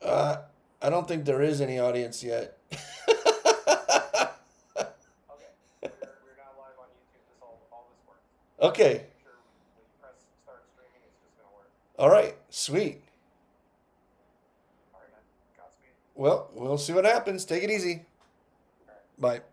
Uh, I don't think there is any audience yet. Okay, we're now live on YouTube. All this works. Just Okay. make sure when you press start streaming, it's just gonna work. All right. Sweet. All right, man. Godspeed. Well, we'll see what happens. Take it easy. All right. Bye.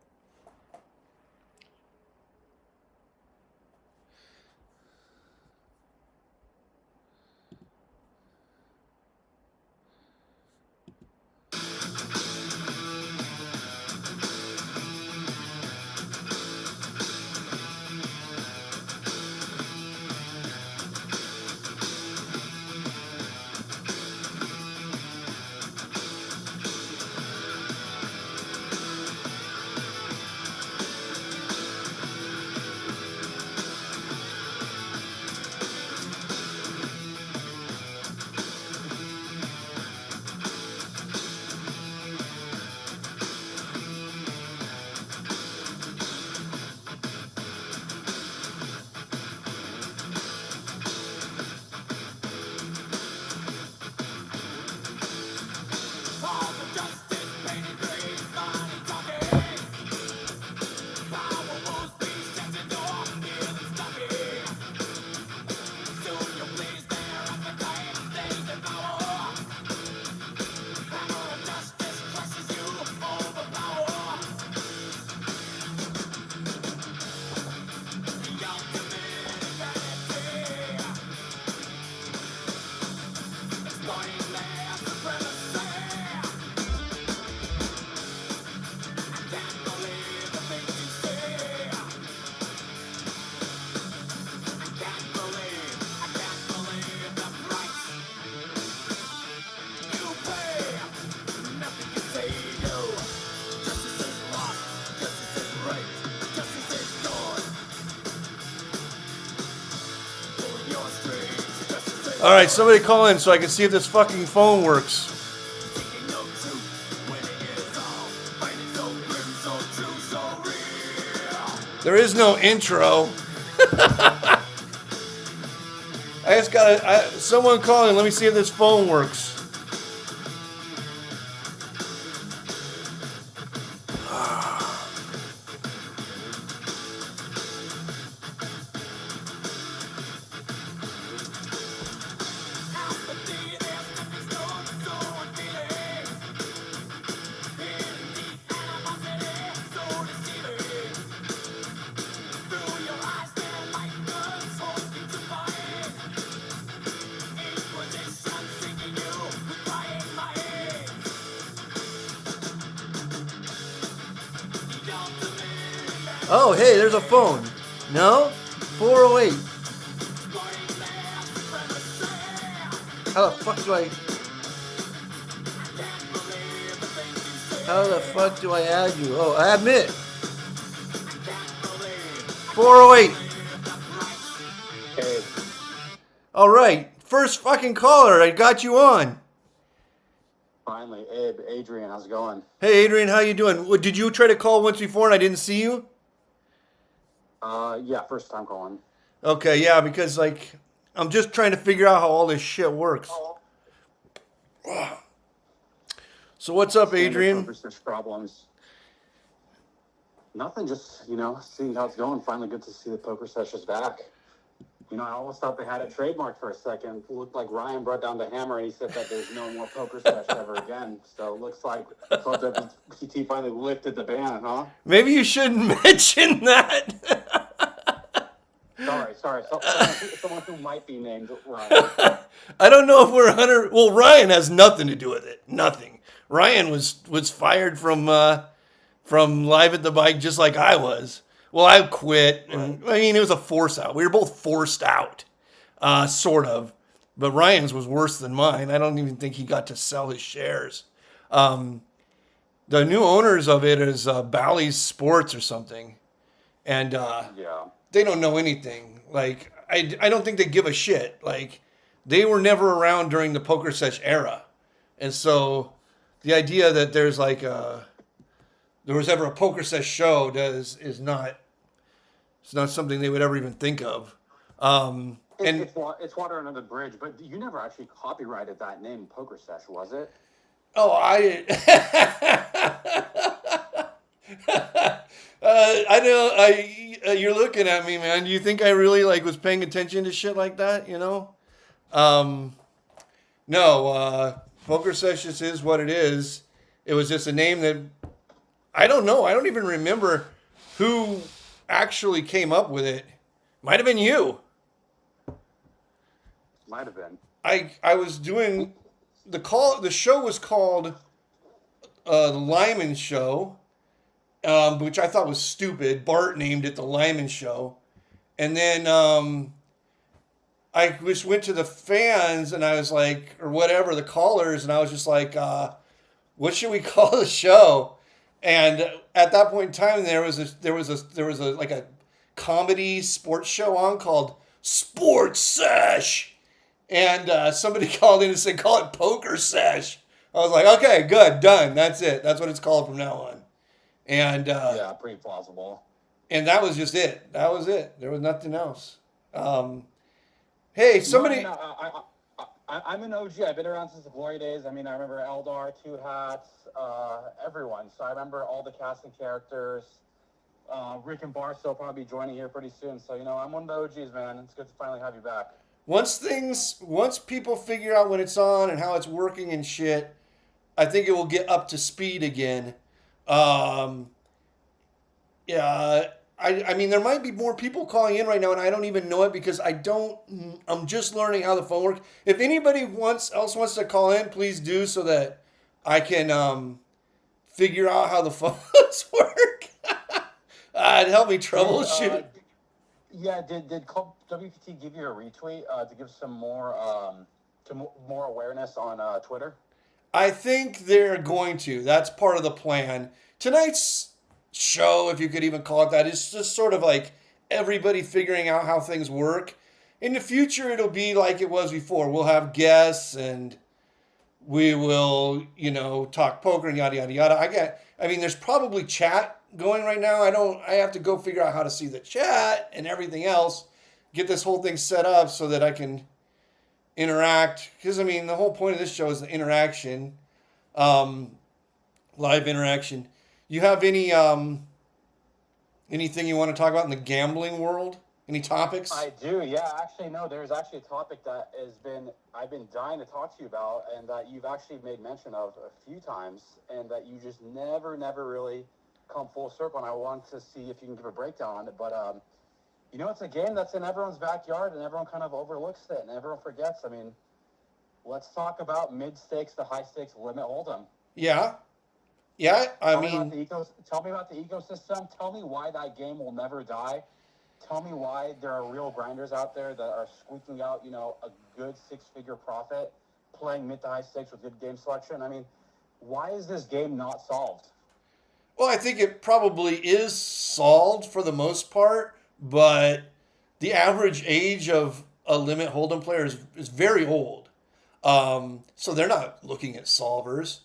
All right, somebody call in so I can see if this fucking phone works. There is no intro. I just gotta. Someone call in. Let me see if this phone works. Oh, hey, there's a phone. No? 408. How the fuck do I... How the fuck do I add you? Oh, I admit. 408. Hey, All right. First fucking caller. I got you on. finally, Abe, Adrian, how's it going? Hey, Adrian, how you doing? Did you try to call once before and I didn't see you? Yeah, first time calling. Okay, yeah, because, like, I'm just trying to figure out how all this shit works. Oh, So what's up, standard Adrian? Pokersesh problems. Nothing, just, seeing how it's going. Finally good to see the Pokersesh is back. I almost thought they had it trademarked for a second. It looked like Ryan brought down the hammer and he said that there's no more Pokersesh ever again. So it looks like WPT finally lifted the ban, huh? Maybe you shouldn't mention that. Sorry. Someone who might be named Ryan. I don't know if we're 100. Well, Ryan has nothing to do with it. Nothing. Ryan was fired from Live at the Bike just like I was. Well, I quit, and I mean it was a force out. We were both forced out, sort of. But Ryan's was worse than mine. I don't even think he got to sell his shares. The new owners of it is Bally's Sports or something, and Yeah. they don't know anything. Like I don't think they give a shit. Like they were never around during the Pokersesh era, and so the idea that there's like there was ever a Pokersesh show is not it's not something they would ever even think of. And It's water under the bridge, but you never actually copyrighted that name, Pokersesh, was it? Oh, I know. You're looking at me, man. Do you think I really like was paying attention to shit like that? You know? Um, no. Pokersesh just is what it is. It was just a name that I don't know. I don't even remember who actually came up with it. Might have been you. Might have been. I was doing the call. The show was called the Limon Show, which I thought was stupid. Bart named it the Limon Show, and then I just went to the fans and I was like, or whatever, the callers, and I was just like, what should we call the show? And at that point in time, there was a like a comedy sports show on called Sports Sesh, and somebody called in and said, call it Pokersesh. I was like, okay, good, done. That's it. That's what it's called from now on. And Yeah, pretty plausible. and that was just it. That was it. There was nothing else. Hey, somebody. No, I'm an OG. I've been around since the glory days. I mean, I remember Eldar, Two Hats, everyone. So I remember all the casting characters. Rick and Barstow will probably be joining here pretty soon. So, I'm one of the OGs, man. It's good to finally have you back. Once people figure out when it's on and how it's working and shit, I think it will get up to speed again. Yeah, I mean, there might be more people calling in right now, and I don't even know it because I'm just learning how the phone works. If anybody else wants to call in, please do so that I can figure out how the phones work. It'd help me troubleshoot. Yeah, did WPT give you a retweet to give some more more awareness on Twitter? I think they're going to. That's part of the plan. Tonight's show, if you could even call it that, is just sort of like everybody figuring out how things work. In the future, it'll be like it was before. We'll have guests and we will, talk poker and yada, yada, yada. I mean, there's probably chat going right now. I have to go figure out how to see the chat and everything else, get this whole thing set up so that I can interact. Because, I mean, the whole point of this show is the interaction, live interaction. You have anything you want to talk about in the gambling world? Any topics? I do, yeah. Actually, no, there's actually a topic that I've been dying to talk to you about, and that you've actually made mention of a few times, and that you just never really come full circle. And I want to see if you can give a breakdown on it. But it's a game that's in everyone's backyard, and everyone kind of overlooks it, and everyone forgets. I mean, let's talk about mid stakes to high stakes limit hold'em. Yeah. Tell me about the ecosystem. Tell me why that game will never die. Tell me why there are real grinders out there that are squeaking out, a good six-figure profit, playing mid to high stakes with good game selection. I mean, why is this game not solved? Well, I think it probably is solved for the most part, but the average age of a limit hold'em player is very old. So they're not looking at solvers.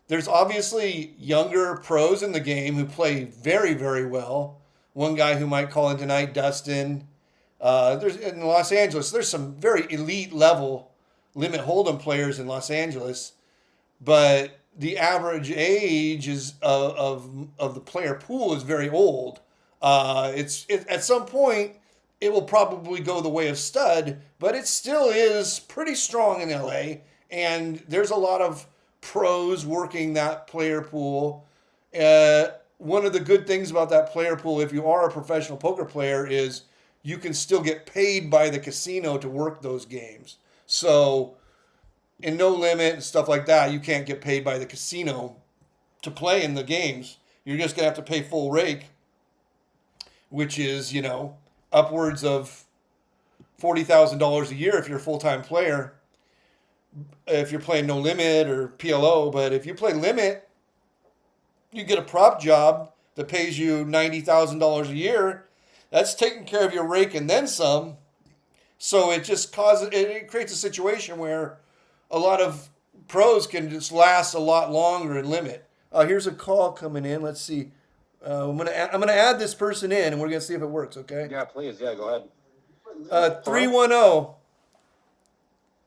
There's obviously younger pros in the game who play very, very well. One guy who might call in tonight, Dustin. There's in Los Angeles. There's some very elite level limit hold'em players in Los Angeles, but the average age of the player pool is very old. At some point it will probably go the way of stud, but it still is pretty strong in LA, and there's a lot of pros working that player pool. One of the good things about that player pool, if you are a professional poker player, is you can still get paid by the casino to work those games. So in No Limit and stuff like that, you can't get paid by the casino to play in the games. You're just going to have to pay full rake, which is, upwards of $40,000 a year if you're a full-time player, if you're playing No Limit or PLO. But if you play Limit, you get a prop job that pays you $90,000 a year. That's taking care of your rake and then some. So it just it creates a situation where a lot of pros can just last a lot longer in Limit. Here's a call coming in. Let's see. I'm gonna add this person in, and we're gonna see if it works. Okay. Yeah, please. Yeah, go ahead. 310.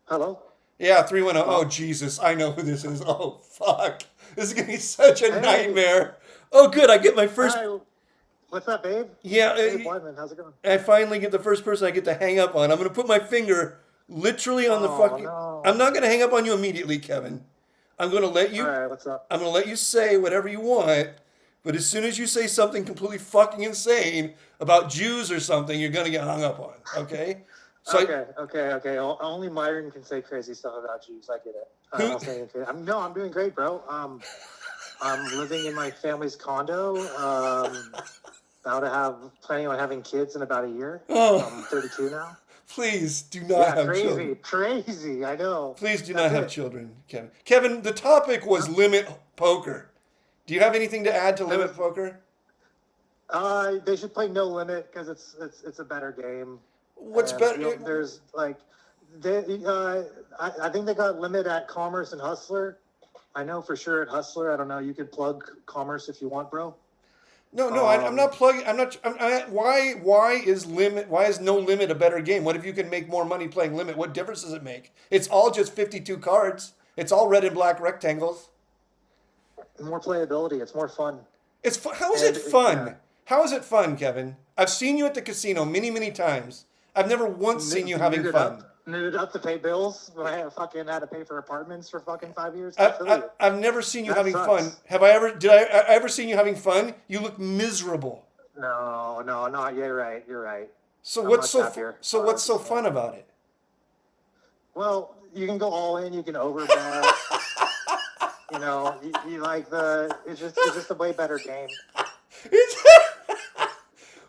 Hello. Yeah, 310. Oh, Jesus. I know who this is. Oh, fuck. This is going to be such a nightmare. Oh, good. I get my first. Hi, what's up, babe? Yeah, Hey, Wyman, how's it going? I finally get the first person I get to hang up on. I'm going to put my finger literally on the fucking. No. I'm not going to hang up on you immediately, Kevin. I'm going to let you. All right, what's up? I'm going to let you say whatever you want. But as soon as you say something completely fucking insane about Jews or something, you're going to get hung up on. Okay? So Okay. Only Myron can say crazy stuff about Jews. I get it. Who- I'll say it. I'm doing great, bro. I'm living in my family's condo. Planning on having kids in about a year. Oh. I'm 32 now. Please do not have children. Crazy. I know. Please do not have children, Kevin. Kevin, the topic was limit poker. Do you have anything to add to limit poker? They should play no limit because it's a better game. What's And, better? you know, there's like, I think they got limit at Commerce and Hustler. I know for sure at Hustler. I don't know. You could plug Commerce if you want, bro. No, I'm not plugging. Why is limit? Why is no limit a better game? What if you can make more money playing limit? What difference does it make? It's all just 52 cards. It's all red and black rectangles. More playability. It's more fun. How is it fun? Yeah. How is it fun, Kevin? I've seen you at the casino many times. I've never once seen you having fun. Needed up to pay bills when I had to pay for apartments for fucking 5 years. I've never seen you That having sucks. fun. Did I ever seen you having fun? You look miserable. No. You're right. So I'm what's much so happier. what's so fun about it? Well, you can go all in. You can overbet. You know, you like it's just a way better game.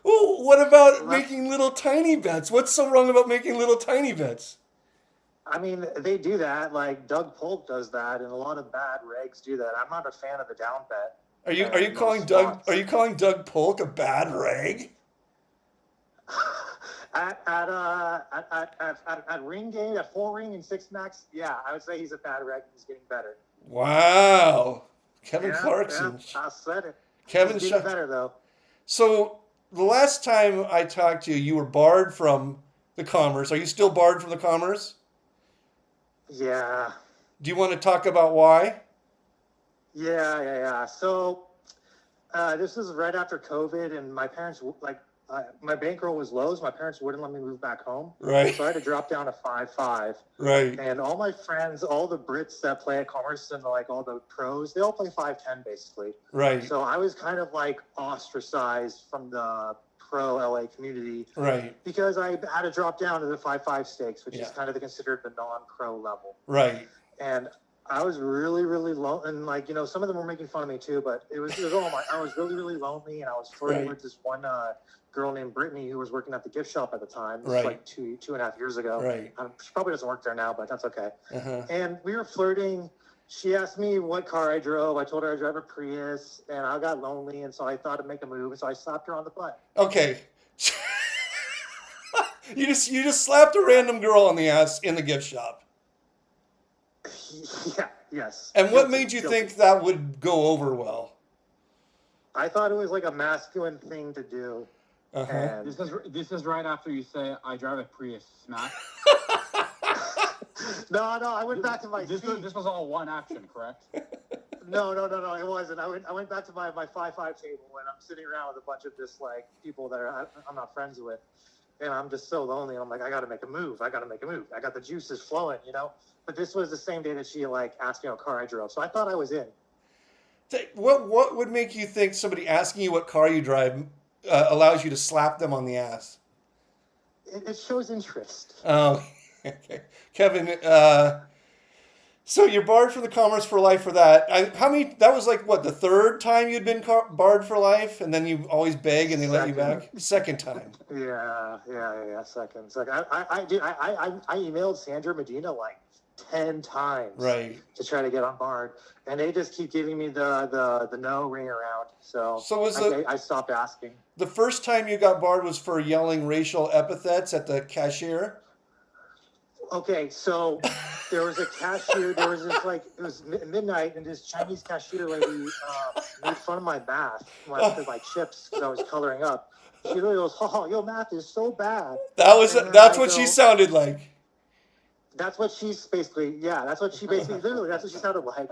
Well, what about making little tiny bets? What's so wrong about making little tiny bets? I mean, they do that. Like Doug Polk does that, and a lot of bad regs do that. I'm not a fan of the down bet. Are you calling Doug Polk a bad reg? At ring game, at 4 ring and 6 max, yeah, I would say he's a bad reg. He's getting better. Wow, Kevin Clarkson. I said it. Kevin He's getting better though. So the last time I talked to you, you were barred from the Commerce. Are you still barred from the Commerce? Yeah. Do you want to talk about why? Yeah. So this was right after COVID, and my parents my bankroll was low, so my parents wouldn't let me move back home. Right. So I had to drop down to 5-5. Right. And all my friends, all the Brits that play at Commerce and like all the pros, they all play 5-10 basically. Right. So I was kind of like ostracized from the pro LA community. Right. Because I had to drop down to the 5-5 stakes, which Yeah. is kind of considered the non-pro level. Right. And I was really low, and like, you know, some of them were making fun of me too, but it was all I was really lonely, and I was flirting Right. with this one girl named Brittany who was working at the gift shop at the time. This Right. was like two and a half years ago. Right. She probably doesn't work there now, but that's okay. Uh-huh. And we were flirting. She asked me what car I drove. I told her I drive a Prius, and I got lonely, and so I thought I'd make a move, and so I slapped her on the butt. Okay. You just slapped a random girl on the ass in the gift shop. Yeah. Yes. And what Guilty, made you guilty. think that would go over well? I thought it was like a masculine thing to do. Uh-huh. And This is right after you say I drive a Prius. Smack. no, I went back to my This seat. was all one action, correct? No, it wasn't. I went back to my 5-5 table, and I'm sitting around with a bunch of just like people that I'm not friends with, and I'm just so lonely. And I'm like, I got to make a move. I got the juices flowing, you know. But this was the same day that she like asked me what car I drove, so I thought I was in. What would make you think somebody asking you what car you drive allows you to slap them on the ass? It shows interest. Oh, okay. Kevin, so you're barred from the Commerce for life for that. That was like, what, the third time you'd been barred for life? And then you always beg and they let you back? Second time. Yeah. Second. I emailed Sandra Medina like 10 times. Right. To try to get on board, and they just keep giving me the no ring around. So I stopped asking. The first time you got barred was for yelling racial epithets at the cashier? Okay, so there was a cashier. There was this like it was midnight, and this Chinese cashier lady made fun of my math, my chips, because I was coloring up. She literally goes, "Oh, your math is so bad." That's what she sounded like. That's what she's basically, that's what she basically, literally, that's what she sounded like.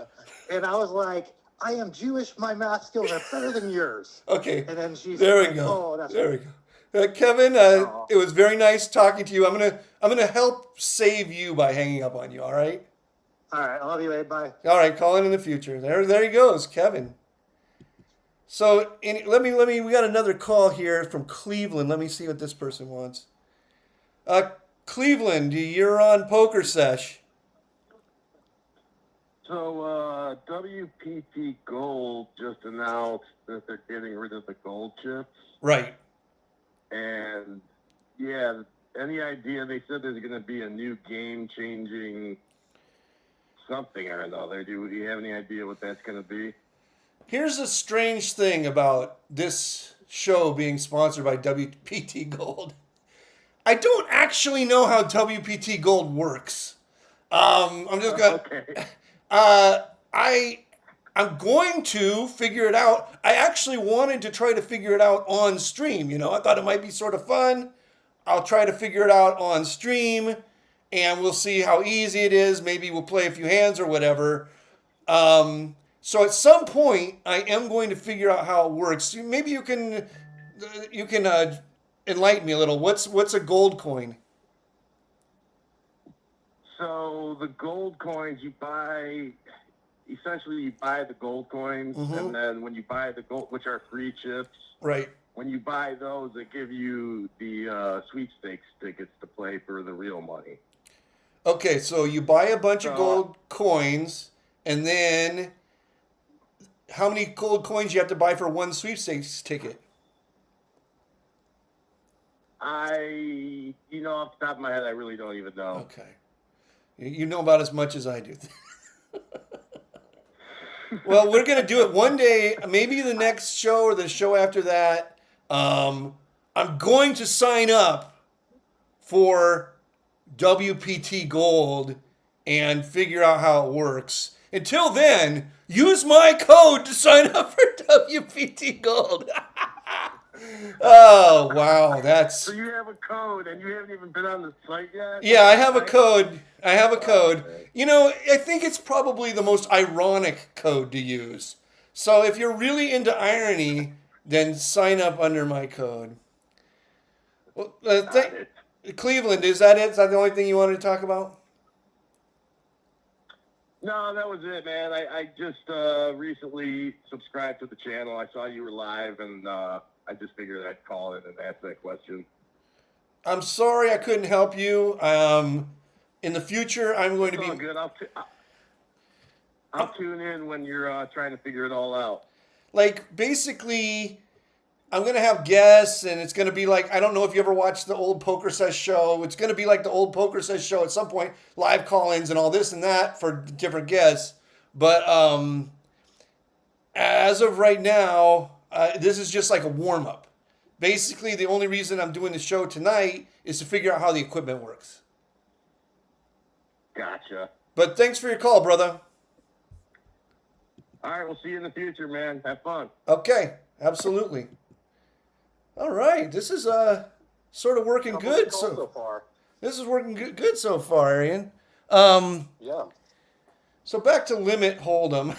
And I was like, I am Jewish, my math skills are better than yours. Okay. And then she's There we like, go. oh, that's There we go. Kevin, Oh. it was very nice talking to you. I'm gonna help save you by hanging up on you. All right. All right, I love you, Abe. Bye. All right. Call in the future. There he goes, Kevin. So let me. We got another call here from Cleveland. Let me see what this person wants. Cleveland, you're on Pokersesh. So, WPT Gold just announced that they're getting rid of the gold chips. Right. And, yeah, any idea? They said there's going to be a new game-changing something or another. Do you have any idea what that's going to be? Here's a strange thing about this show being sponsored by WPT Gold. I don't actually know how WPT Gold works. I'm just gonna. Okay. I'm going to figure it out. I actually wanted to try to figure it out on stream. I thought it might be sort of fun. I'll try to figure it out on stream, and we'll see how easy it is. Maybe we'll play a few hands or whatever. So at some point, I am going to figure out how it works. Maybe you can enlighten me a little. What's a gold coin? So, the gold coins you buy, essentially you buy the gold coins, and then when you buy the gold, which are free chips, Right. when you buy those, they give you the sweepstakes tickets to play for the real money. Okay, so you buy a bunch of gold coins, and then how many gold coins you have to buy for one sweepstakes ticket? Off the top of my head, I really don't even know. Okay. You know about as much as I do. Well, we're going to do it one day, maybe the next show or the show after that. I'm going to sign up for WPT Gold and figure out how it works. Until then, use my code to sign up for WPT Gold. Oh, wow. So you have a code, and you haven't even been on the site yet? Yeah, I have a code. I think it's probably the most ironic code to use. So if you're really into irony, then sign up under my code. Well, Cleveland, is that it? Is that the only thing you wanted to talk about? No, that was it, man. I just recently subscribed to the channel. I saw you were live, and I just figured I'd call in and ask that question. I'm sorry I couldn't help you. In the future, I'm going to be... All good. I'll tune in when you're trying to figure it all out. Like, basically, I'm going to have guests, and it's going to be like, I don't know if you ever watched the old Pokersesh show. It's going to be like the old Pokersesh show at some point, live call-ins and all this and that for different guests. But as of right now, this is just like a warm-up. Basically, the only reason I'm doing the show tonight is to figure out how the equipment works. Gotcha. But thanks for your call, brother. All right, we'll see you in the future, man. Have fun. Okay, absolutely. All right, this is sort of working good so far. This is working good so far, Arian. Yeah. So back to Limit Hold'em.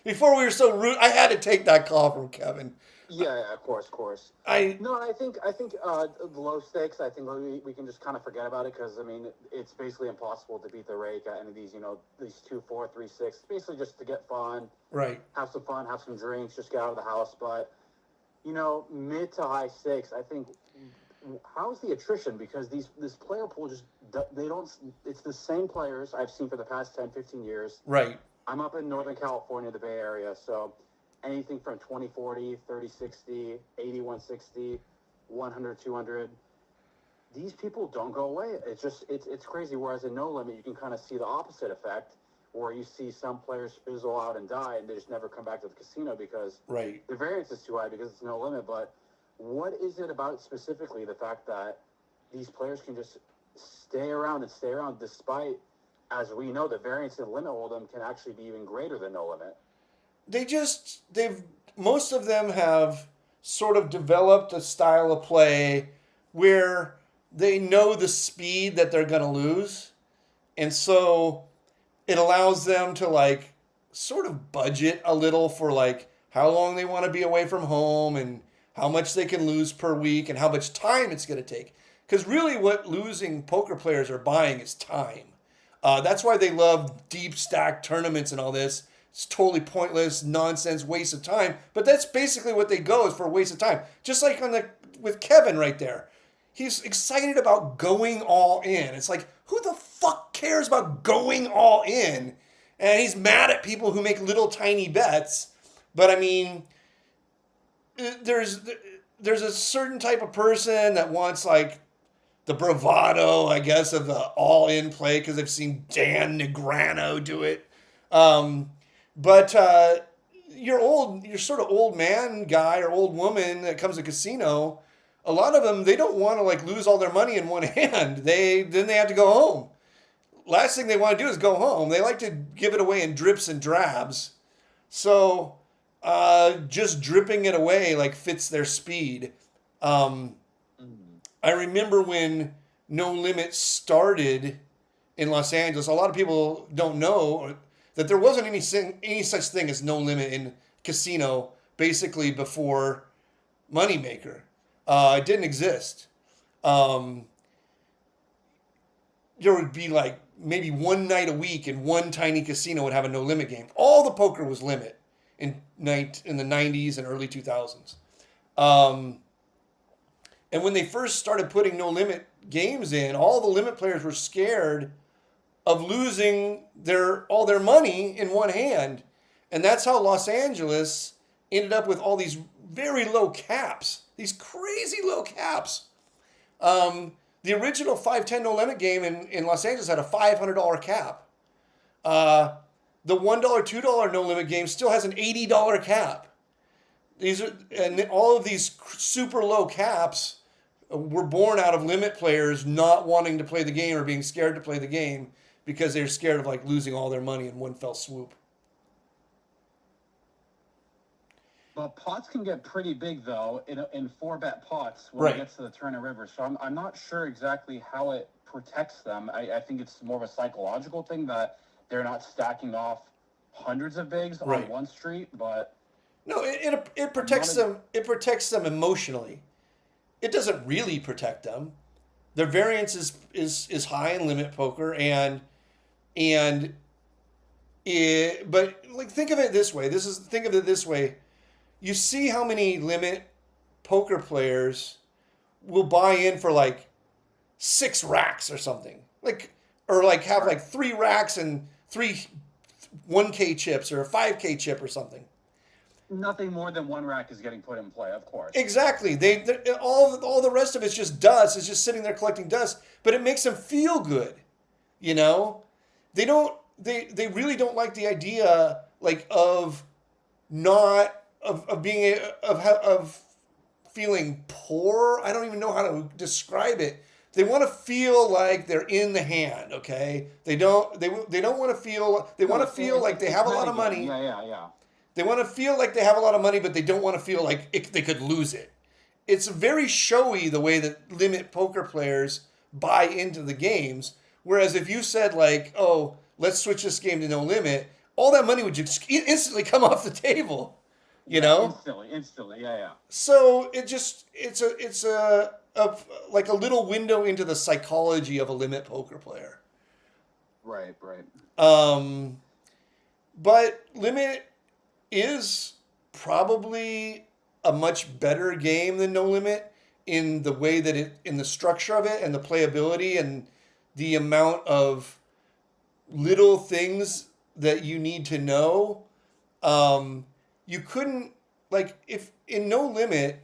Before we were so rude, I had to take that call from Kevin. Yeah, of course. I think the low stakes. I think we can just kind of forget about it because it's basically impossible to beat the rake at any of these. These 2, 4, 3, 6. It's basically just to get fun, Right. have some fun, have some drinks, just get out of the house. But mid to high stakes, I think. How's the attrition? Because this player pool they don't. It's the same players I've seen for the past 10, 15 years. Right. I'm up in Northern California, the Bay Area, so. Anything from 20-40, 30-60, 81-60, 100-200. These people don't go away. It's crazy. Whereas in No Limit, you can kind of see the opposite effect, where you see some players fizzle out and die, and they just never come back to the casino because Right. the variance is too high because it's No Limit. But what is it about specifically the fact that these players can just stay around despite, as we know, the variance in Limit Hold'em can actually be even greater than No Limit? Most of them have sort of developed a style of play where they know the speed that they're going to lose. And so it allows them to like sort of budget a little for like how long they want to be away from home and how much they can lose per week and how much time it's going to take. Because really what losing poker players are buying is time. That's why they love deep stack tournaments and all this. It's totally pointless, nonsense, waste of time. But that's basically what they go is for a waste of time. Just like with Kevin right there. He's excited about going all in. It's like, who the fuck cares about going all in? And he's mad at people who make little tiny bets. But I mean, there's a certain type of person that wants like the bravado, I guess, of the all-in play because they've seen Dan Negreanu do it. But your sort of old man guy or old woman that comes to casino, a lot of them, they don't want to like lose all their money in one hand. Then they have to go home. Last thing they want to do is go home. They like to give it away in drips and drabs. So just dripping it away like fits their speed. I remember when No Limit started in Los Angeles, a lot of people don't know that there wasn't any such thing as No Limit in casino basically before Moneymaker. It didn't exist. There would be like maybe one night a week in one tiny casino would have a no limit game. All the poker was limit in the 90s and early 2000s. And when they first started putting no limit games in, all the limit players were scared of losing all their money in one hand. And that's how Los Angeles ended up with all these very low caps, these crazy low caps. The original 5-10 no limit game in Los Angeles had a $500 cap. The $1, $2 no limit game still has an $80 cap. All of these super low caps were born out of limit players not wanting to play the game or being scared to play the game because they're scared of like losing all their money in one fell swoop. But pots can get pretty big, though, in 4-bet pots when it gets to the Turner River. So I'm not sure exactly how it protects them. I think it's more of a psychological thing that they're not stacking off hundreds of bigs on one street. But no, it protects them. It protects them emotionally. It doesn't really protect them. Their variance is high in limit poker, but like think of it this way. Think of it this way. You see how many limit poker players will buy in for like 6 racks or something, or have like 3 racks and 3 1K chips or a 5K chip or something. Nothing more than 1 rack is getting put in play, of course. Exactly. All the rest of it's just dust. It's just sitting there collecting dust, but it makes them feel good. You know, they really don't like the idea like of feeling poor. I don't even know how to describe it. They want to feel like they're in the hand. Okay, they don't want to feel. They want to feel like they have a lot of money. Yeah. They want to feel like they have a lot of money, but they don't want to feel like they could lose it. It's very showy the way that limit poker players buy into the games. Whereas if you said like, oh, let's switch this game to no limit, all that money would just instantly come off the table. You know? Instantly, yeah. So it's like a little window into the psychology of a limit poker player. Right. But limit is probably a much better game than no limit in the way that in the structure of it and the playability and the amount of little things that you need to know. You couldn't, like, if in No Limit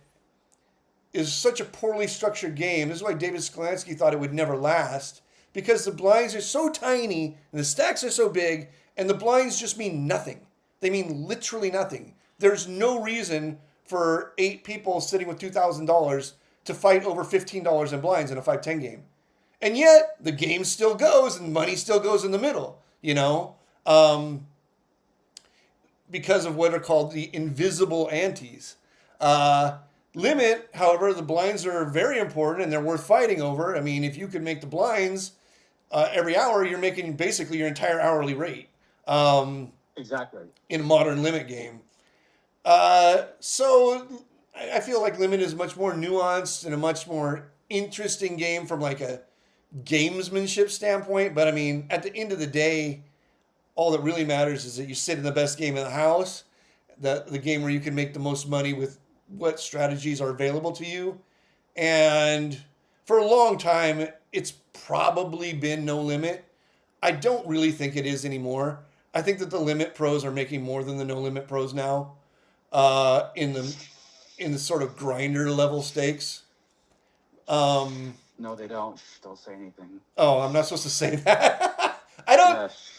is such a poorly structured game, this is why David Skolansky thought it would never last, because the blinds are so tiny and the stacks are so big and the blinds just mean nothing. They mean literally nothing. There's no reason for 8 people sitting with $2,000 to fight over $15 in blinds in a 5-10 game. And yet the game still goes and money still goes in the middle, you know? Because of what are called the invisible antes. Limit, however, the blinds are very important and they're worth fighting over. I mean, if you could make the blinds every hour, you're making basically your entire hourly rate Exactly. in a modern limit game. So I feel like limit is much more nuanced and a much more interesting game from like a gamesmanship standpoint. But I mean, at the end of the day, all that really matters is that you sit in the best game in the house, the game where you can make the most money with what strategies are available to you. And for a long time, it's probably been no limit. I don't really think it is anymore. I think that the limit pros are making more than the no limit pros now, in the sort of grinder level stakes. No, they don't. Don't say anything. Oh, I'm not supposed to say that. I don't. Yes.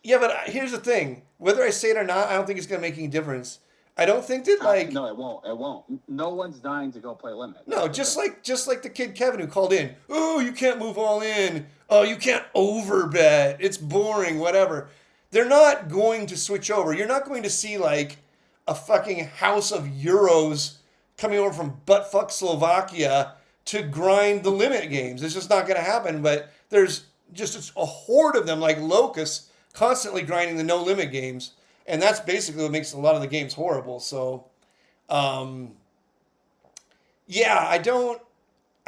Yeah, but here's the thing. Whether I say it or not, I don't think it's going to make any difference. I don't think that like No, it won't. It won't. No one's dying to go play limit. no, just like the kid Kevin who called in. Oh, you can't move all in. Oh, you can't overbet. It's boring. Whatever. They're not going to switch over. You're not going to see like a fucking house of euros coming over from buttfuck Slovakia to grind the limit games. It's just not going to happen. But there's just a horde of them like locusts constantly grinding the no limit games. And that's basically what makes a lot of the games horrible. So, yeah, I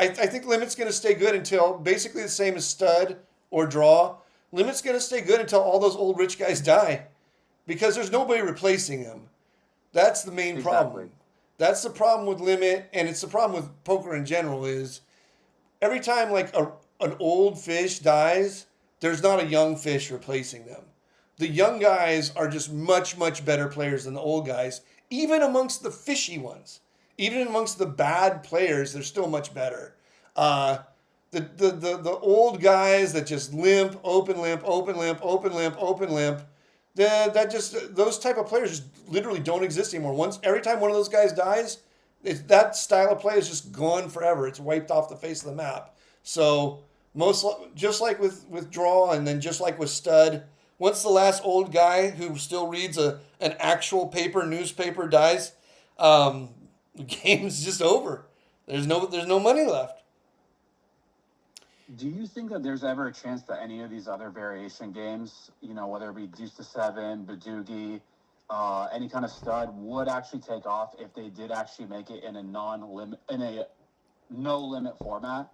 think Limit's going to stay good until basically the same as Stud or Draw. Limit's going to stay good until all those old rich guys die. Because there's nobody replacing them. That's the main problem. That's the problem with Limit, and it's the problem with poker in general is every time like an old fish dies, there's not a young fish replacing them. The young guys are just much, much better players than the old guys, even amongst the fishy ones. Even amongst the bad players, they're still much better. The old guys that just limp, open limp, open limp, open limp, open limp, those type of players just literally don't exist anymore. Every time one of those guys dies, that style of play is just gone forever. It's wiped off the face of the map. So just like with Draw and then just like with Stud, once the last old guy who still reads an actual newspaper dies, the game's just over. There's no money left. Do you think that there's ever a chance that any of these other variation games, whether it be Deuce to Seven, Badoogie, any kind of stud, would actually take off if they did actually make it in a no limit format?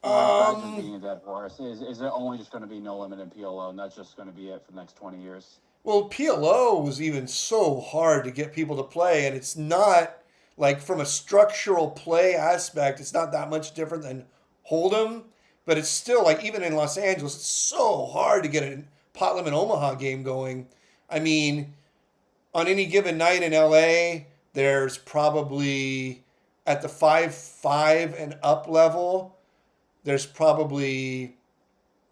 Being a dead horse. Is it only just going to be no limit in PLO, and that's just going to be it for the next 20 years? Well, PLO was even so hard to get people to play, and it's not like from a structural play aspect, it's not that much different than Hold'em, but it's still like even in Los Angeles, it's so hard to get a pot limit Omaha game going. I mean, on any given night in LA, there's probably at the 5-5 and up level, there's probably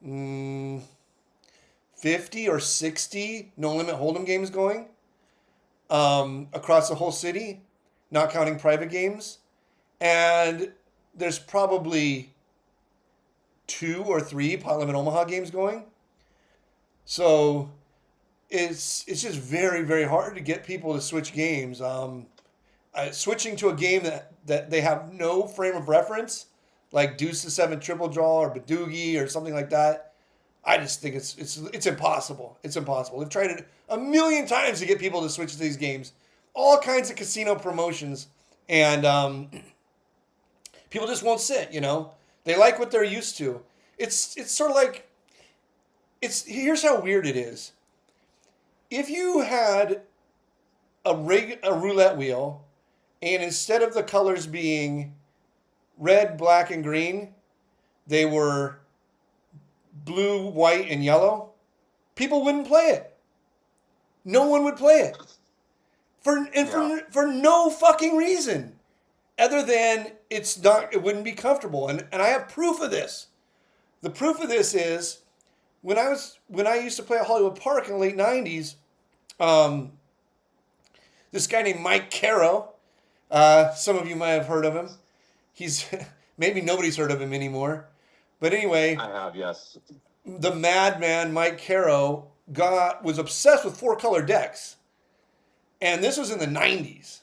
50 or 60 no limit Hold'em games going across the whole city, not counting private games. And there's probably 2 or 3 pot limit Omaha games going. So it's just very, very hard to get people to switch games. Switching to a game that they have no frame of reference, like Deuce to Seven triple draw or Badoogie or something like that, I just think it's impossible. It's impossible. They've tried it a million times to get people to switch to these games. All kinds of casino promotions, and people just won't sit, They like what they're used to. It's sort of like, here's how weird it is. If you had a roulette wheel, and instead of the colors being red, black, and green, they were blue, white, and yellow, people wouldn't play it. No one would play it. For no fucking reason. Other than it wouldn't be comfortable. And I have proof of this. The proof of this is when I used to play at Hollywood Park in the late 90s, this guy named Mike Caro, some of you might have heard of him. He's maybe nobody's heard of him anymore. But anyway, I have, yes. The madman Mike Caro was obsessed with 4-color decks. And this was in the 90s.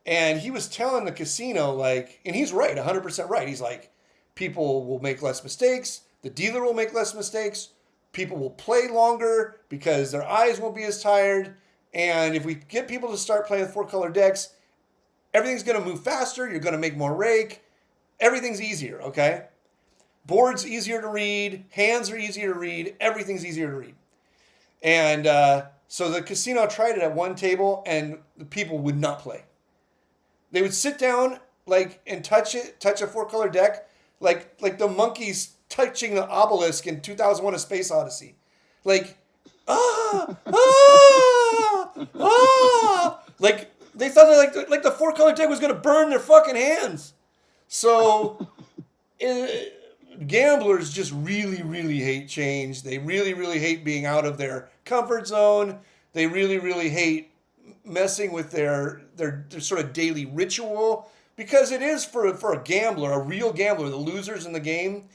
And he was telling the casino, like, and he's right, 100% right. He's like, people will make less mistakes. The dealer will make less mistakes. People will play longer because their eyes won't be as tired. And if we get people to start playing with 4-color decks, everything's going to move faster. You're going to make more rake. Everything's easier, okay? Board's easier to read. Hands are easier to read. Everything's easier to read. And so the casino tried it at one table, and the people would not play. They would sit down like and touch a 4-color deck, like the monkeys touching the obelisk in 2001: A Space Odyssey, like like they thought that like the 4-color deck was gonna burn their fucking hands. So gamblers just really, really hate change. They really, really hate being out of their comfort zone. They really, really hate messing with their sort of daily ritual, because it is for a gambler, a real gambler, the losers in the game.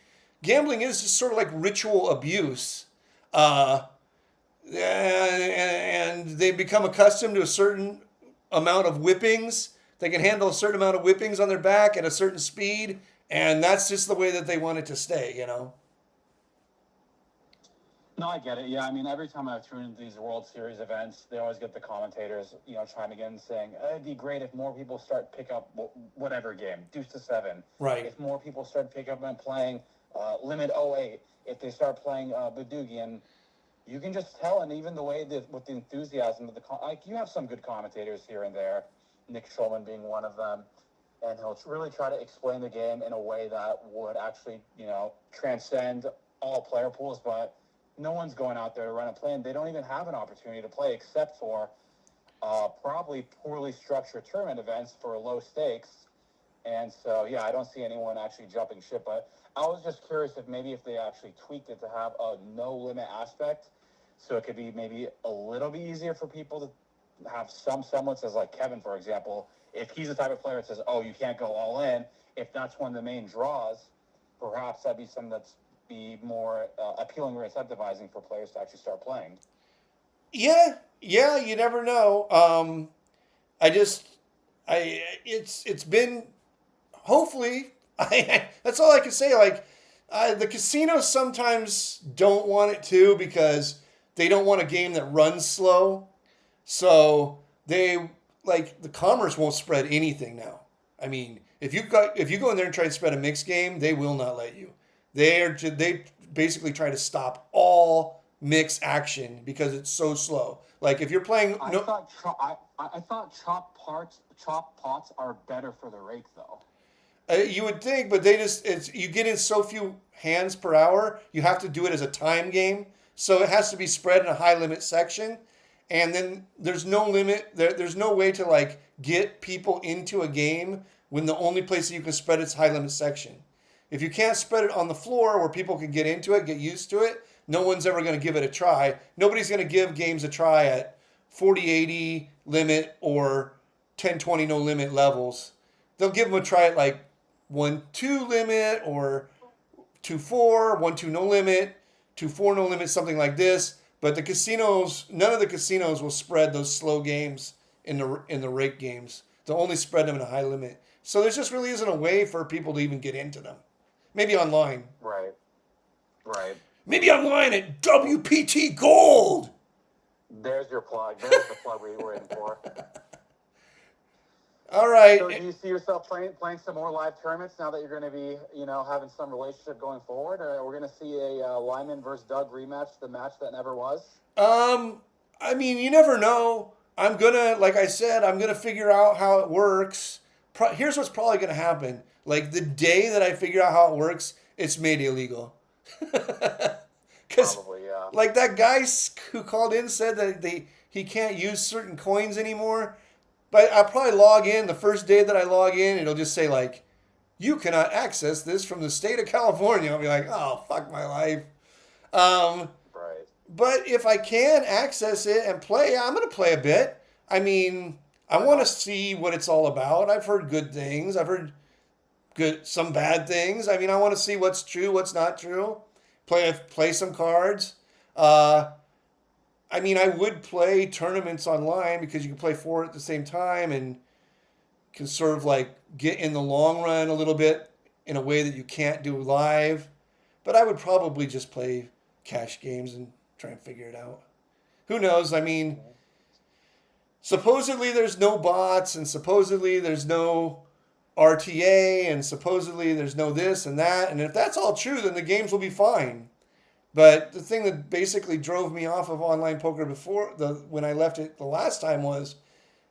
Gambling is just sort of like ritual abuse. And they become accustomed to a certain amount of whippings. They can handle a certain amount of whippings on their back at a certain speed, and that's just the way that they want it to stay, you know? No, I get it. Yeah, I mean, every time I tune into these World Series events, they always get the commentators, chiming in saying, it'd be great if more people start pick up whatever game, deuce to 7. Right. If more people start pick up and playing Limit 08, if they start playing Badugian, you can just tell, and even the way that with the enthusiasm of you have some good commentators here and there, Nick Schulman being one of them, and he'll really try to explain the game in a way that would actually, transcend all player pools, but no one's going out there to run a play, and they don't even have an opportunity to play except for probably poorly structured tournament events for low stakes. And so, yeah, I don't see anyone actually jumping ship, but I was just curious if they actually tweaked it to have a no limit aspect, so it could be maybe a little bit easier for people to have some semblance, as like Kevin, for example, if he's the type of player that says, oh, you can't go all in, if that's one of the main draws, perhaps that'd be something that's be more appealing or incentivizing for players to actually start playing. Yeah, you never know. It's been, hopefully, that's all I can say. Like, the casinos sometimes don't want it to, because they don't want a game that runs slow. So the commerce won't spread anything now. I mean, if you go in there and try to spread a mixed game, they will not let you. They basically try to stop all mix action because it's so slow. Like if you're playing, I thought chop pots are better for the rake though. You would think, but you get in so few hands per hour. You have to do it as a time game, so it has to be spread in a high limit section, and then there's no limit. There's no way to like get people into a game when the only place that you can spread it's high limit section. If you can't spread it on the floor where people can get into it, get used to it, no one's ever going to give it a try. Nobody's going to give games a try at 40-80 limit or 10-20 no limit levels. They'll give them a try at like 1-2 limit or 2-4, 1-2 no limit, 2-4 no limit, something like this. But the casinos, none of the casinos will spread those slow games in the rake games. They'll only spread them in a high limit. So there just really isn't a way for people to even get into them. Maybe online. Right. Maybe online at WPT Gold. There's your plug. There's the plug we were waiting for. All right. So do you see yourself playing some more live tournaments now that you're going to be, having some relationship going forward? Or we're going to see a Limon versus Doug rematch, the match that never was? I mean, you never know. Like I said, I'm going to figure out how it works. Here's what's probably going to happen. Like the day that I figure out how it works, it's made illegal. Because, yeah. Like that guy who called in said that he can't use certain coins anymore. But I'll probably log in. The first day that I log in, it'll just say like, you cannot access this from the state of California. I'll be like, oh, fuck my life. Right. But if I can access it and play, I'm going to play a bit. I mean, I want to see what it's all about. I've heard good things. I've heard some bad things. I mean, I want to see what's true, what's not true. Play some cards. I mean, I would play tournaments online because you can play 4 at the same time, and can sort of like get in the long run a little bit in a way that you can't do live. But I would probably just play cash games and try and figure it out. Who knows? I mean, supposedly there's no bots, and supposedly there's no RTA, and supposedly there's no this and that. And if that's all true, then the games will be fine. But the thing that basically drove me off of online poker when I left it the last time was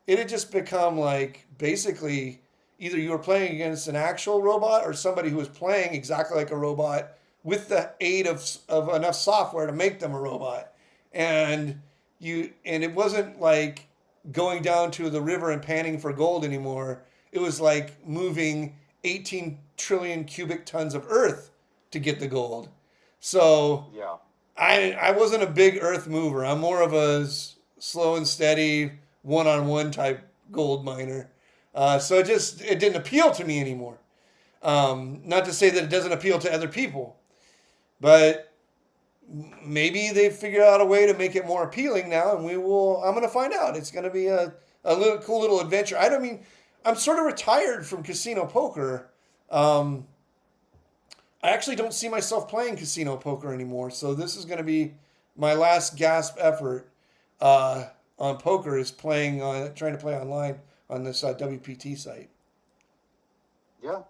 it had just become like basically either you were playing against an actual robot or somebody who was playing exactly like a robot with the aid of enough software to make them a robot. And it wasn't like going down to the river and panning for gold anymore. It was like moving 18 trillion cubic tons of earth to get the gold. So Yeah. I wasn't a big earth mover. I'm more of a slow and steady one-on-one type gold miner. So it didn't appeal to me anymore. Not to say that it doesn't appeal to other people, but maybe they figured out a way to make it more appealing now, and I'm going to find out. It's going to be a little cool little adventure. I'm sort of retired from casino poker. I actually don't see myself playing casino poker anymore. So this is going to be my last gasp effort on poker is trying to play online on this WPT site. Yeah.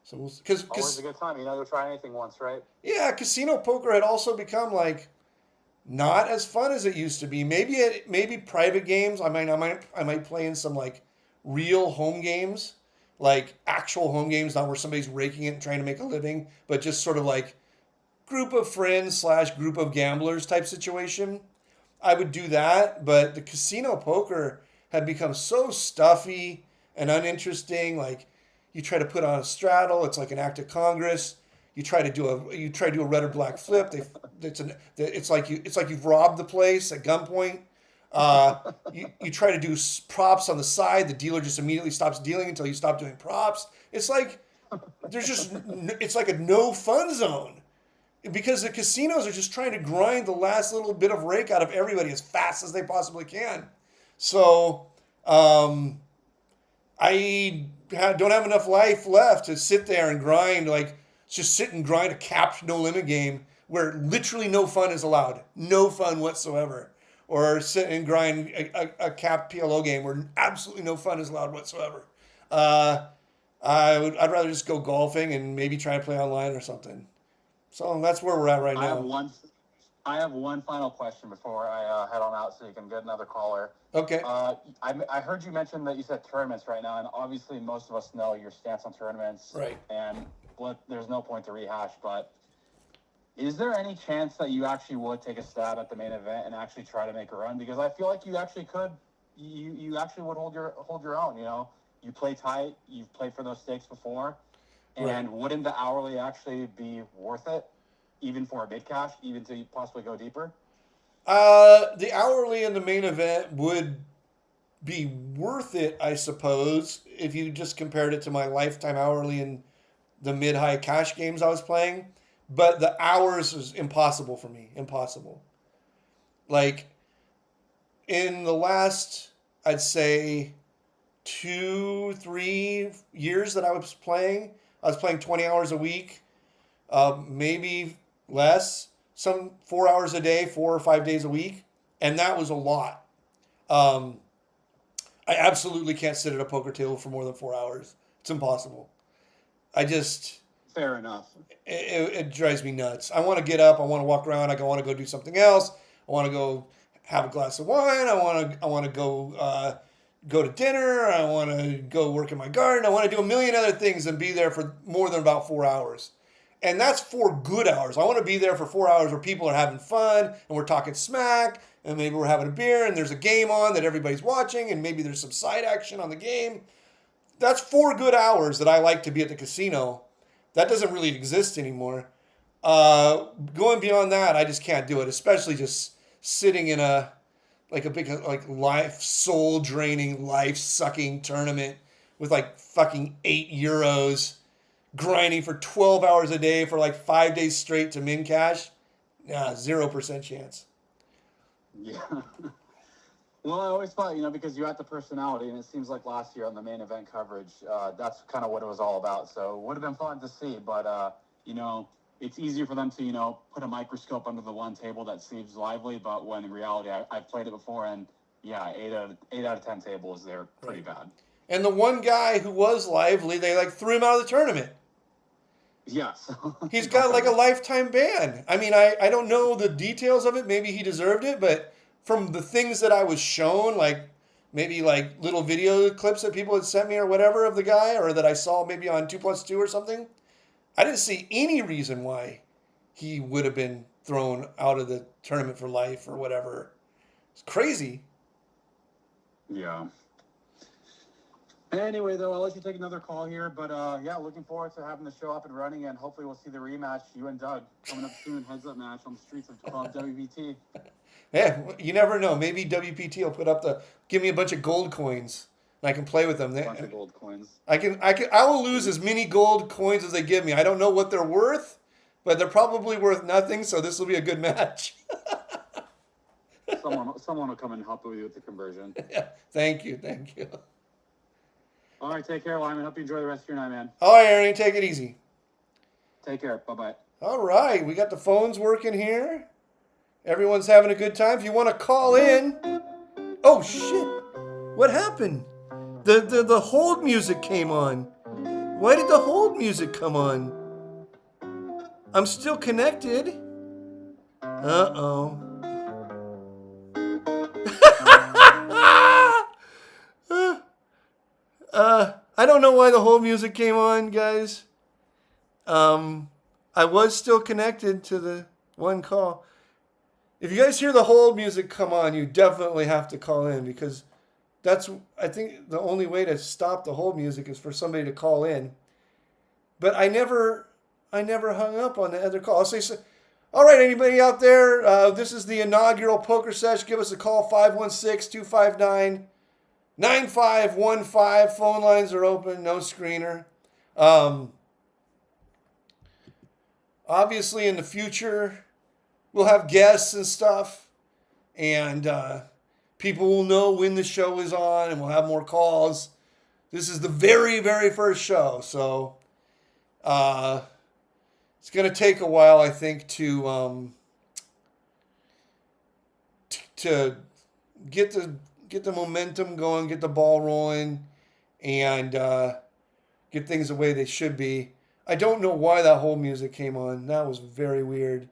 So we'll, Always a good time. You'll try anything once, right? yeah, casino poker had also become like not as fun as it used to be. Maybe private games. I might play in some like real home games, like actual home games, not where somebody's raking it and trying to make a living, but just sort of like group of friends / group of gamblers type situation. I would do that, but the casino poker had become so stuffy and uninteresting. Like you try to put on a straddle, it's like an act of Congress. You try to do a red or black flip. It's like you've robbed the place at gunpoint. You try to do props on the side. The dealer just immediately stops dealing until you stop doing props. It's like it's like a no fun zone because the casinos are just trying to grind the last little bit of rake out of everybody as fast as they possibly can. So I don't have enough life left to sit there and grind, like just sit and grind a capped no limit game where literally no fun is allowed, no fun whatsoever. Or sit and grind a capped PLO game where absolutely no fun is allowed whatsoever. I'd rather just go golfing and maybe try and play online or something. So that's where we're at right now. I have one final question before I head on out, so you can get another caller. Okay. I heard you mention that you said tournaments right now, and obviously most of us know your stance on tournaments. Right. And there's no point to rehash, but is there any chance that you actually would take a stab at the main event and actually try to make a run? Because I feel like you actually could. You actually would hold your own. You play tight. You've played for those stakes before, and Right. wouldn't the hourly actually be worth it, even for a mid cash, even to possibly go deeper? The hourly in the main event would be worth it, I suppose, if you just compared it to my lifetime hourly in the mid-high cash games I was playing. But the hours is impossible for me. Impossible. Like, in the last, I'd say, 2-3 years that I was playing 20 hours a week, maybe less, some 4 hours a day, 4 or 5 days a week. And that was a lot. I absolutely can't sit at a poker table for more than 4 hours. It's impossible. Fair enough. It drives me nuts. I want to get up. I want to walk around. I want to go do something else. I want to go have a glass of wine. I want to go to dinner. I want to go work in my garden. I want to do a million other things and be there for more than about 4 hours. And that's 4 good hours. I want to be there for 4 hours where people are having fun and we're talking smack and maybe we're having a beer and there's a game on that everybody's watching and maybe there's some side action on the game. That's 4 good hours that I like to be at the casino. That doesn't really exist anymore. Going beyond that, I just can't do it, especially just sitting in a big life, soul draining, life sucking tournament with like fucking €8, grinding for 12 hours a day for like 5 days straight to min cash. Yeah, 0% chance. Yeah. Well, I always thought, because you had the personality, and it seems like last year on the main event coverage, that's kind of what it was all about. So it would have been fun to see, but, it's easier for them to, put a microscope under the one table that seems lively, but when in reality, I've played it before, and yeah, 8 out of 10 tables, they're pretty bad. And the one guy who was lively, they threw him out of the tournament. Yes. He's got a lifetime ban. I mean, I don't know the details of it. Maybe he deserved it, but from the things that I was shown, maybe little video clips that people had sent me or whatever of the guy, or that I saw maybe on 2+2 or something, I didn't see any reason why he would have been thrown out of the tournament for life or whatever. It's crazy. Yeah. Anyway, though, I'll let you take another call here. But, looking forward to having the show up and running. And hopefully we'll see the rematch, you and Doug, coming up soon. Heads-up match on the streets of WPT. Yeah, you never know. Maybe WPT will give me a bunch of gold coins. And I can play with them. A bunch of gold coins. I will lose as many gold coins as they give me. I don't know what they're worth, but they're probably worth nothing. So this will be a good match. Someone will come and help you with the conversion. Yeah, thank you. All right, take care, Limon. Hope you enjoy the rest of your night, man. All right, Adrian, take it easy. Take care. Bye-bye. All right, we got the phones working here. Everyone's having a good time. If you want to call in. Oh, shit. What happened? The hold music came on. Why did the hold music come on? I'm still connected. Uh-oh. I don't know why the hold music came on, guys. I was still connected to the one call. If you guys hear the hold music come on, you definitely have to call in, because I think the only way to stop the hold music is for somebody to call in. But I never hung up on the other call. I'll say, so, all right, anybody out there, this is the inaugural Poker Sesh. Give us a call, 516-259-9515. Phone lines are open, no screener. Obviously, in the future, we'll have guests and stuff, and people will know when the show is on, and we'll have more calls. This is the very, very first show, so it's going to take a while, I think, to get the momentum going, get the ball rolling, and get things the way they should be. I don't know why that hold music came on. That was very weird.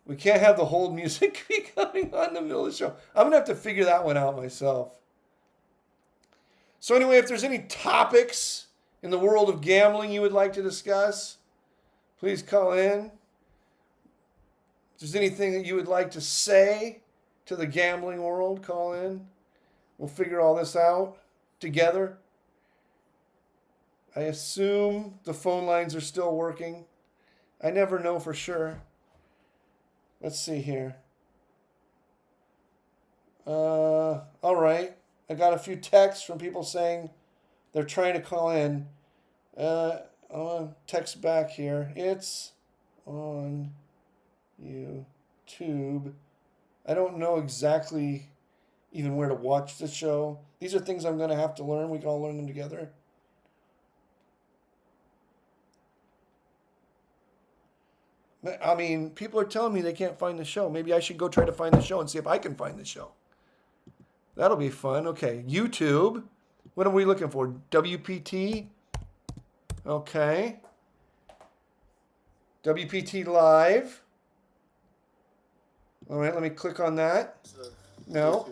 We can't have the hold music be coming on in the middle of the show. I'm going to have to figure that one out myself. So anyway, if there's any topics in the world of gambling you would like to discuss, please call in. If there's anything that you would like to say to the gambling world, call in. We'll figure all this out together. I assume the phone lines are still working. I never know for sure. Let's see here. All right. I got a few texts from people saying they're trying to call in. I'll text back here. It's on YouTube. I don't know exactly even where to watch the show. These are things I'm going to have to learn. We can all learn them together. I mean, people are telling me they can't find the show. Maybe I should go try to find the show and see if I can find the show. That'll be fun. Okay, YouTube. What are we looking for? WPT. Okay. WPT Live. All right, let me click on that. No,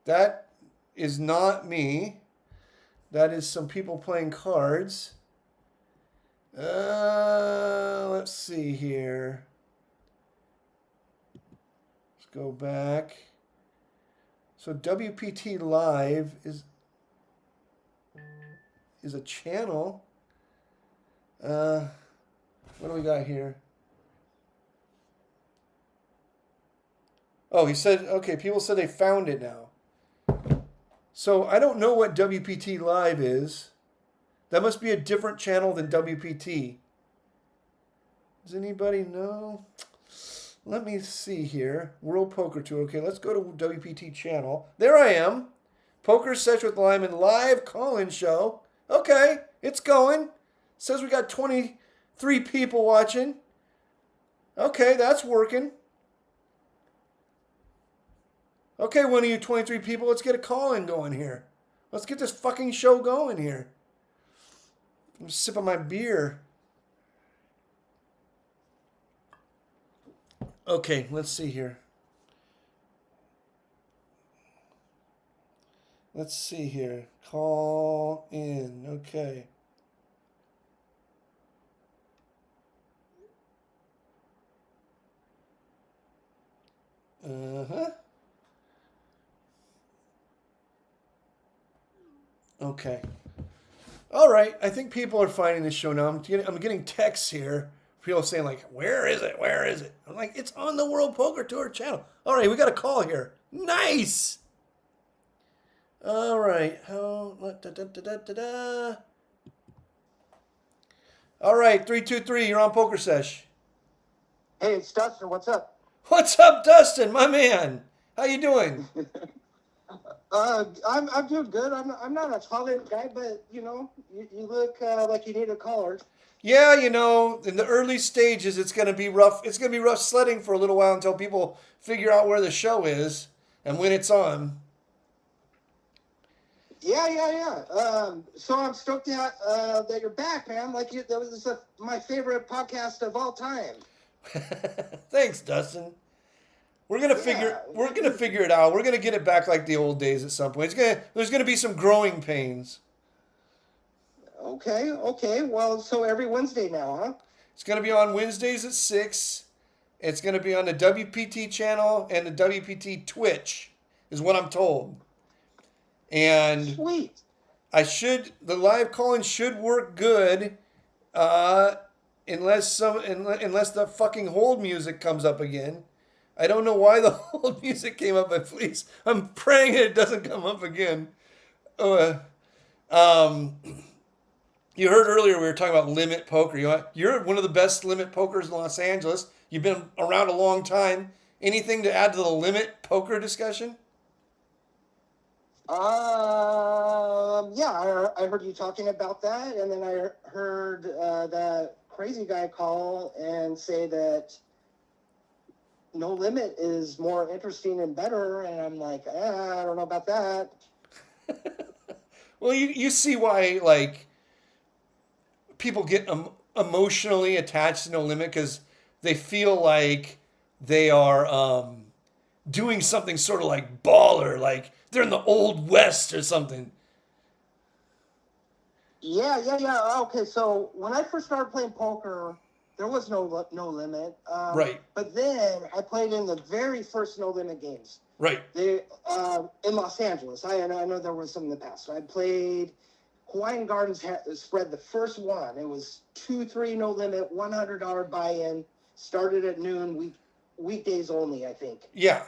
that is not me. That is some people playing cards. Let's see here. Let's go back. So WPT Live is a channel. What do we got here? Oh, he said, okay, people said they found it now. So I don't know what WPT Live is. That must be a different channel than WPT. Does anybody know? Let me see here. World Poker Tour. Okay, let's go to WPT channel. There I am. Pokersesh with Limon live call-in show. Okay, it's going. Says we got 23 people watching. Okay, that's working. Okay, one of you 23 people, let's get a call-in going here. Let's get this fucking show going here. I'm sipping my beer. Okay, let's see here. Let's see here. Call in. Okay. Uh-huh. Okay. All right. I think people are finding this show now. I'm getting texts here. People saying like, "Where is it? Where is it?" I'm like, "It's on the World Poker Tour channel." All right, we got a call here. Nice. All right. How? All right, 323. You're on Pokersesh. Hey, it's Dustin. What's up? What's up, Dustin, my man? How you doing? I'm doing good. I'm not a talented guy, but you look like you need a caller. Yeah, in the early stages, it's gonna be rough. It's gonna be rough sledding for a little while until people figure out where the show is and when it's on. Yeah. So I'm stoked that you're back, man. That was my favorite podcast of all time. Thanks, Dustin. We're gonna figure it out. We're gonna get it back like the old days at some point. There's gonna be some growing pains. Okay. Well, so every Wednesday now, huh? It's gonna be on Wednesdays at 6. It's gonna be on the WPT channel and the WPT Twitch, is what I'm told. And Sweet. the live calling should work good, unless the fucking hold music comes up again. I don't know why the hold music came up, but please, I'm praying it doesn't come up again. You heard earlier we were talking about limit poker. You're one of the best limit pokers in Los Angeles. You've been around a long time. Anything to add to the limit poker discussion? Yeah, I heard you talking about that, and then I heard that crazy guy call and say that No Limit is more interesting and better, and I'm like, I don't know about that. Well, you see why, like, people get emotionally attached to No Limit because they feel like they are doing something sort of like baller, like they're in the Old West or something. Yeah. Okay, so when I first started playing poker, there was no limit. Right. But then I played in the very first No Limit games. Right. They in Los Angeles. I know there was some in the past. So I played Hawaiian Gardens spread the first one. It was 2-3 No Limit, $100 buy-in. Started at noon. Weekdays only, I think. Yeah.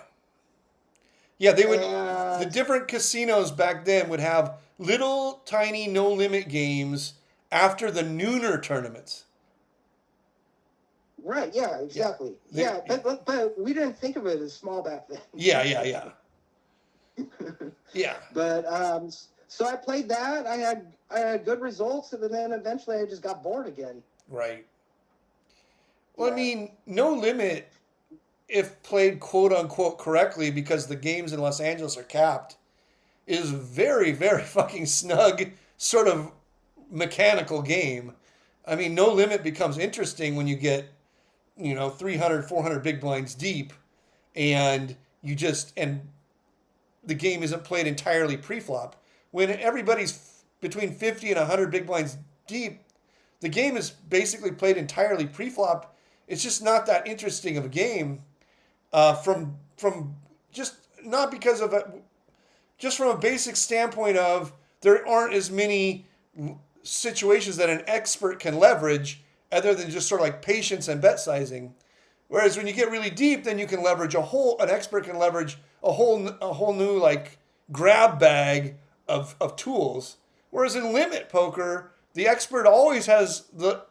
Yeah, they would. The different casinos back then would have little tiny No Limit games after the nooner tournaments. Right. Yeah. Exactly. Yeah. But we didn't think of it as small back then. Yeah. Yeah. But so I played that. I had good results, and then eventually I just got bored again. Right. Well, Yeah. I mean, No Limit, if played quote unquote correctly, because the games in Los Angeles are capped, is very, very fucking snug, sort of mechanical game. I mean, No Limit becomes interesting when you get, 300, 400 big blinds deep, and the game isn't played entirely pre-flop. When everybody's between 50 and 100 big blinds deep, the game is basically played entirely pre-flop. It's just not that interesting of a game, from just not because of just from a basic standpoint of there aren't as many situations that an expert can leverage other than just sort of like patience and bet sizing. Whereas when you get really deep, then you can leverage an expert can leverage a whole new like grab bag of tools. Whereas in limit poker, the expert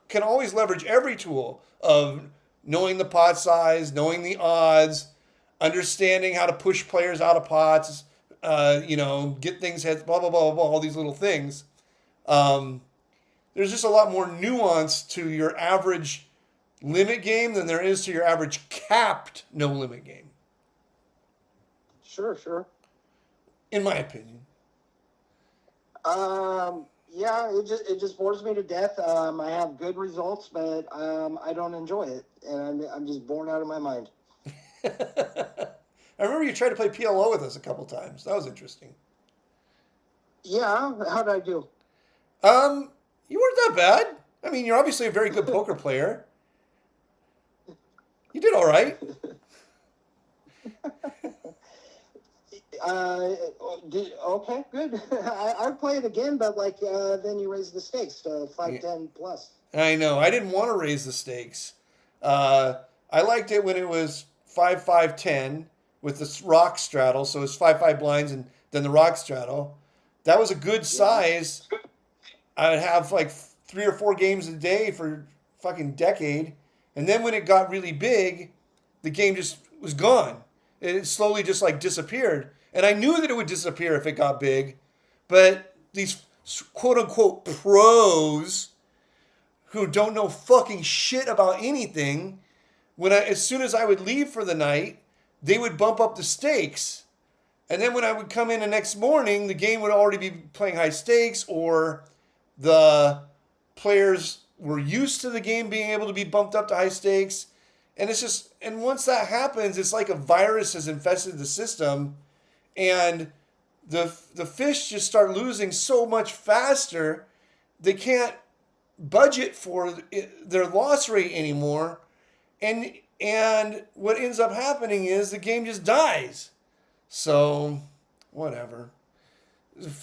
can always leverage every tool of knowing the pot size, knowing the odds, understanding how to push players out of pots, get things heads, blah, blah, blah, blah, blah, all these little things. There's just a lot more nuance to your average limit game than there is to your average capped no limit game. Sure. In my opinion. Yeah, it just bores me to death. I have good results, but I don't enjoy it, and I'm just bored out of my mind. I remember you tried to play PLO with us a couple times. That was interesting. Yeah, how did I do? You weren't that bad. I mean, you're obviously a very good poker player. You did all right. Okay, good. I'd play it again, but then you raise the stakes to 5-10 plus. I know. I didn't want to raise the stakes. I liked it when it was 5-5-10 with the rock straddle. So it's 5-5 blinds and then the rock straddle. That was a good size. I would have like 3 or 4 games a day for fucking decade. And then when it got really big, the game just was gone. It slowly just like disappeared. And I knew that it would disappear if it got big. But these quote unquote pros who don't know fucking shit about anything, as soon as I would leave for the night, they would bump up the stakes. And then when I would come in the next morning, the game would already be playing high stakes, or the players were used to the game being able to be bumped up to high stakes. And once that happens, it's like a virus has infested the system, and the fish just start losing so much faster, they can't budget for their loss rate anymore. And what ends up happening is the game just dies. So, whatever.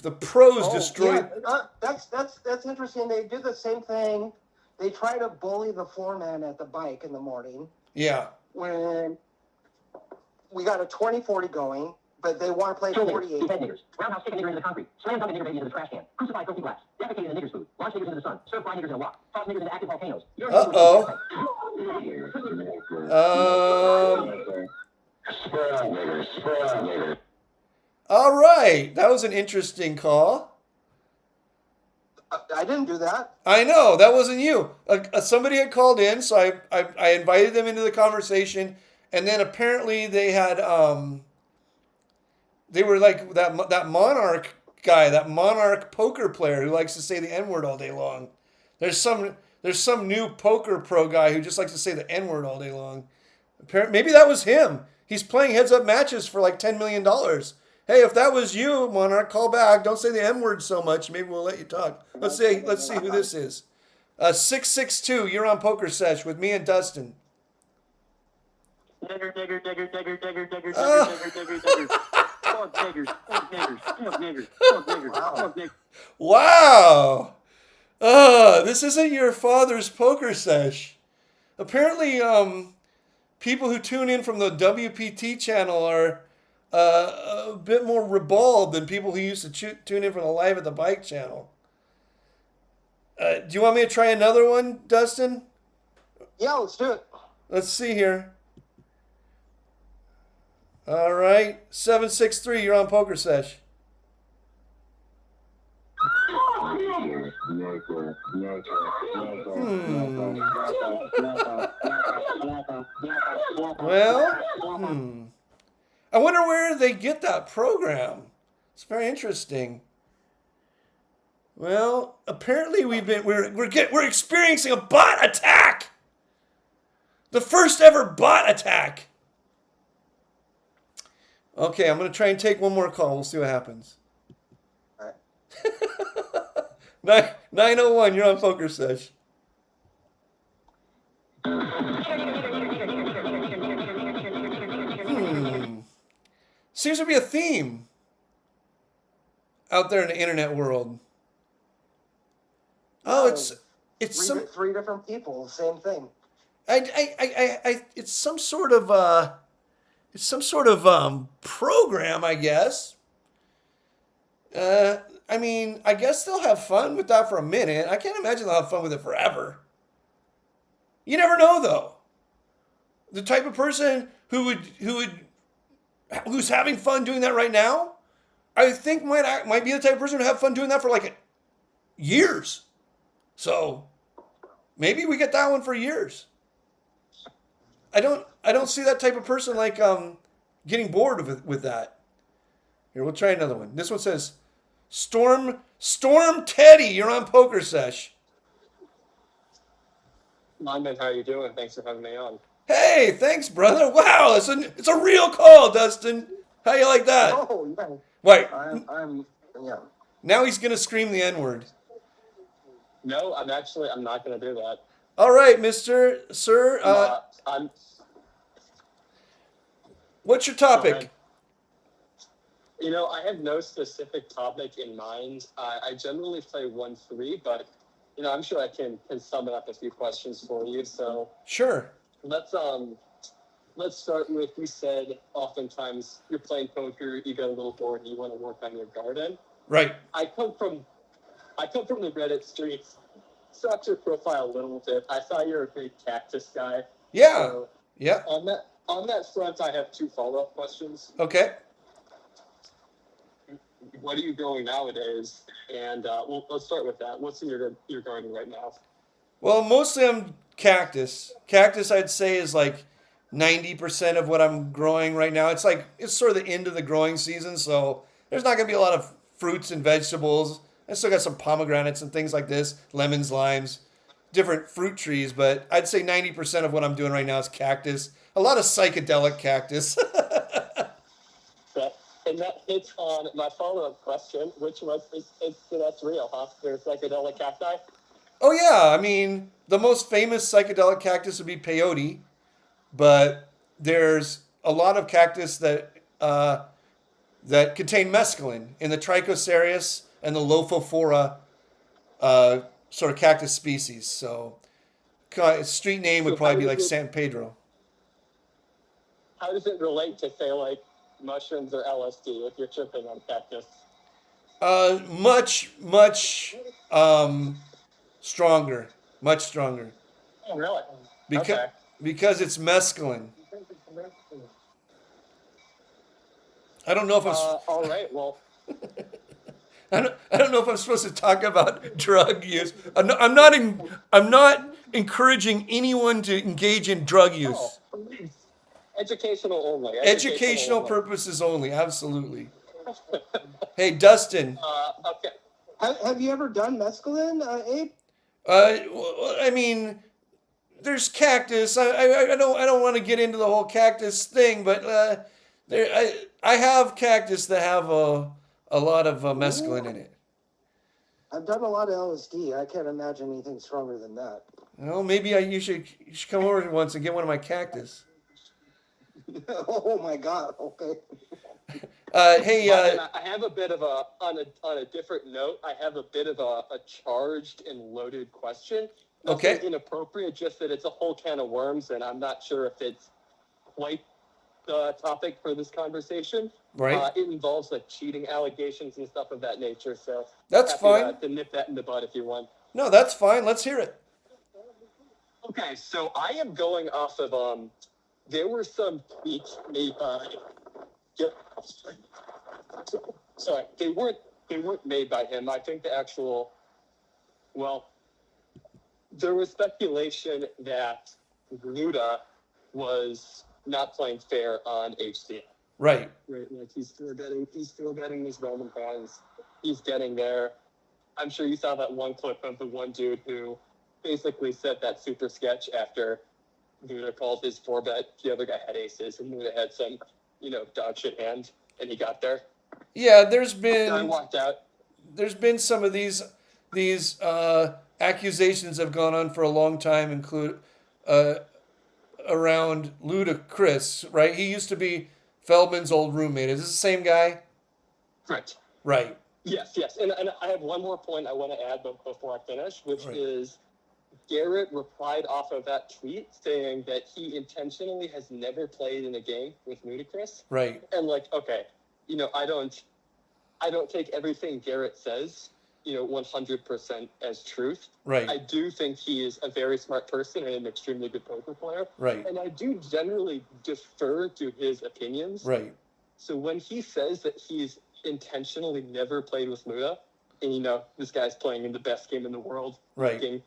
The pros destroy. Yeah, that's interesting. They do the same thing. They try to bully the foreman at the bike in the morning. Yeah. When we got a 20-40 going, but they want to play 48. Two head niggers. Roundhouse kick a nigger into the concrete. Slam dunk a nigger baby into the trash can. Crucify filthy blacks. Defecate in the nigger's food. Launch niggers into the sun. Stir fry niggers in a wok. Toss niggers into active volcanoes. Uh-oh. All right. That was an interesting call. I didn't do that. I know. That wasn't you. Somebody had called in, so I invited them into the conversation, and then apparently they had they were like that Monarch guy, that Monarch poker player who likes to say the N-word all day long. There's some new poker pro guy who just likes to say the N-word all day long. Maybe that was him. He's playing heads-up matches for like $10 million. Hey, if that was you, Monarch, call back. Don't say the M-word so much. Maybe we'll let you talk. Let's see who this is. 662, you're on Pokersesh with me and Dustin. Nigger. Fuck niggers. Wow. This isn't your father's Pokersesh. Apparently, people who tune in from the WPT channel are a bit more ribald than people who used to tune in from the Live at the Bike channel. Do you want me to try another one, Dustin? Yeah, let's do it. Let's see here. All right. 763, you're on Pokersesh. Well, I wonder where they get that program. It's very interesting. Well, apparently we're experiencing a bot attack. The first ever bot attack. Okay, I'm going to try and take one more call. We'll see what happens. All right. 901, you're on Pokersesh. Seems to be a theme out there in the internet world. Oh, it's three different people, same thing. It's some sort of program, I guess. I mean, I guess they'll have fun with that for a minute. I can't imagine they'll have fun with it forever. You never know, though. the type of person who's having fun doing that right now, I think might be the type of person who have fun doing that for like years. So maybe we get that one for years. I don't see that type of person like getting bored with that. Here, we'll try another one. This one says, Storm Teddy, you're on Pokersesh. Limon, how you doing? Thanks for having me on. Hey, thanks, brother. Wow, it's a real call, Dustin. How you like that? Oh, yeah. Wait, Yeah. now he's gonna scream the N-word. No, I'm not going to do that. All right, Sir. I'm. What's your Go topic? ahead. I have no specific topic in mind. I generally play 1-3, but I'm sure I can sum up a few questions for you. So Sure. let's start with, you said oftentimes you're playing poker, you get a little bored, and you want to work on your garden. Right. I come from the Reddit streets. Stalked your profile a little bit. I saw you're a big cactus guy. Yeah. So Yeah. on that front, I have 2 follow-up questions. Okay. What are you growing nowadays? And let's start with that. What's in your garden right now? Well, mostly I'm cactus. Cactus, I'd say, is like 90% of what I'm growing right now. It's sort of the end of the growing season, so there's not gonna be a lot of fruits and vegetables. I still got some pomegranates and things like this, lemons, limes, different fruit trees, but I'd say 90% of what I'm doing right now is cactus. A lot of psychedelic cactus. And that hits on my follow-up question, which was, so that's real, huh? There's psychedelic cacti? Oh yeah, I mean, the most famous psychedelic cactus would be peyote, but there's a lot of cactus that contain mescaline in the Trichocereus and the Lophophora sort of cactus species. So, street name would probably be like San Pedro. How does it relate to, say, like mushrooms or LSD if you're tripping on cactus? Much stronger, much stronger. Oh, really? Because it's mescaline. I don't know if all right. Well, I don't know if I'm supposed to talk about drug use. I'm not encouraging anyone to engage in drug use. please. Educational only. Educational purposes only. Absolutely. Hey, Dustin. Okay. Have you ever done mescaline, Abe? I mean, there's cactus. I don't want to get into the whole cactus thing, but I have cactus that have a lot of mescaline in it. I've done a lot of LSD. I can't imagine anything stronger than that. Well, maybe you should come over once and get one of my cactus. Oh my God! Okay. Hey. I have a bit of on a different note. I have a bit of a charged and loaded question. Okay. Nothing inappropriate, just that it's a whole can of worms, and I'm not sure if it's quite the topic for this conversation. Right. It involves like cheating allegations and stuff of that nature. So That's happy fine. to nip that in the bud if you want. No, that's fine. Let's hear it. Okay, so I am going off of there were some tweets made by. Sorry, they weren't made by him. I think there was speculation that Luda was not playing fair on HCM. Right. Right, like he's still getting these Roman coins. He's getting there. I'm sure you saw that one clip of the one dude who basically said that super sketch after Luda called his 4-bet. The other guy had aces, and Luda had some, dog shit hand, and he got there. Yeah, I walked out. There's been some of these accusations have gone on for a long time, include around Ludacris, right? He used to be Feldman's old roommate. Is this the same guy? Correct. Right. Yes. And I have one more point I want to add before I finish, which is Garrett replied off of that tweet saying that he intentionally has never played in a game with Ludacris. Right. And okay, I don't take everything Garrett says 100% as truth. Right. I do think he is a very smart person and an extremely good poker player. Right. And I do generally defer to his opinions. Right. So when he says that he's intentionally never played with Luda, and this guy's playing in the best game in the world, Right. making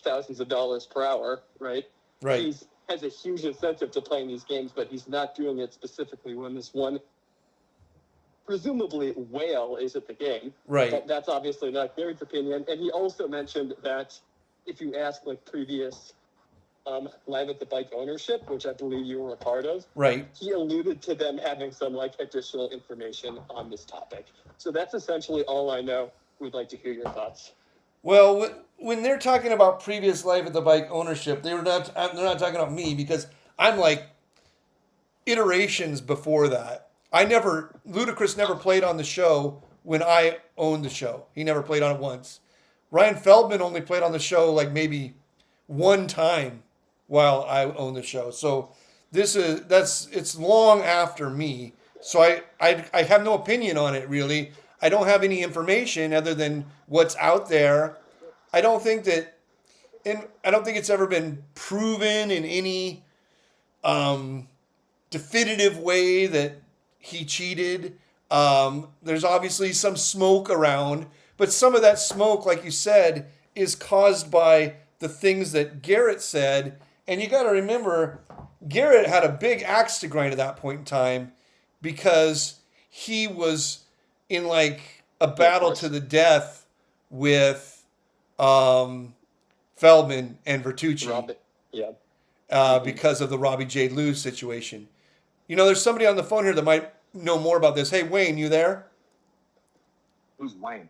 thousands of dollars per hour, right? Right. He has a huge incentive to playing these games, but he's not doing it specifically when this one, presumably, whale is at the game. Right. But that's obviously not Gary's opinion. And he also mentioned that if you ask previous Live at the Bike ownership, which I believe you were a part of, Right. he alluded to them having some additional information on this topic. So that's essentially all I know. We'd like to hear your thoughts. Well, when they're talking about previous Live at the Bike ownership, they're not talking about me, because I'm like iterations before that. Ludacris never played on the show when I owned the show. He never played on it once. Ryan Feldman only played on the show maybe one time while I owned the show. So it's long after me. So I have no opinion on it, really. I don't have any information other than what's out there. I don't think it's ever been proven in any definitive way that he cheated. There's obviously some smoke around, but some of that smoke, like you said, is caused by the things that Garrett said. And you got to remember, Garrett had a big axe to grind at that point in time, because he was in a battle to the death with Feldman and Vertucci. Because of the Robbie J. Lou situation. There's somebody on the phone here that might know more about this. Hey, Wayne, you there? Who's Wayne?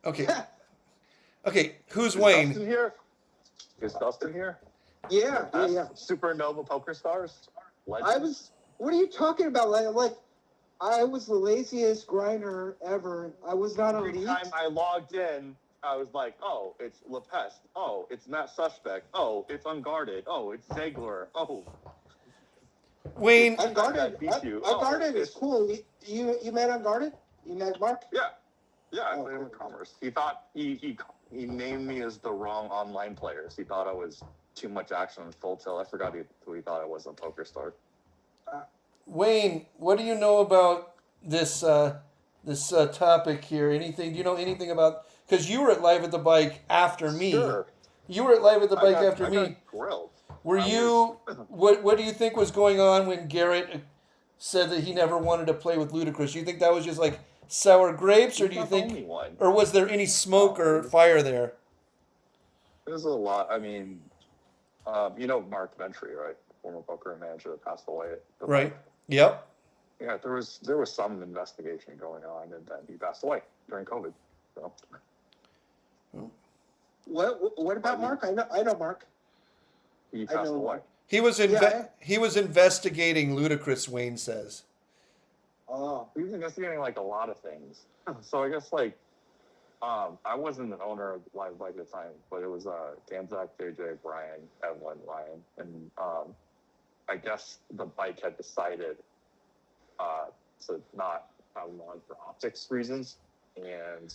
Okay. Okay, who's Wayne? Dustin here? Is Dustin here? Yeah. Supernova Poker Stars? Legend. What are you talking about? I was the laziest grinder ever. I was not Every elite. time I logged in, I was like, oh, it's LePest. Oh, it's Matt Suspect. Oh, it's Unguarded. Oh, it's Ziegler. Oh. Wayne. Unguarded. beat you. Unguarded Oh, is cool. You met Unguarded? You met Mark? Yeah. Yeah, I Oh, played with cool. Commerce. He thought he named me as the wrong online players. He thought I was too much action on full tilt. I forgot who he thought I was on Poker Star. Wayne, what do you know about this topic here? Anything? Do you know anything about? Because you were at Live at the Bike after me. Sure. You were at Live at the Bike after I me. got grilled. Were you? What do you think was going on when Garrett said that he never wanted to play with Ludacris? Do you think that was just sour grapes, or do you He's not the think, only one. or was there any smoke or fire there? There's a lot. I mean, Mark Ventry, right? Former poker manager that passed away. Right. Yep. Yeah, there was some investigation going on, and then he passed away during COVID. So What about Mark? I know Mark. he I passed know. away. He was Yeah. he was investigating Ludacris. Wayne says. Oh. He was investigating a lot of things. So I guess I wasn't an owner of Live Bike at the time, but it was Danzak, JJ, Brian, Evelyn, Ryan, and I guess the bike had decided to not have him on for optics reasons, and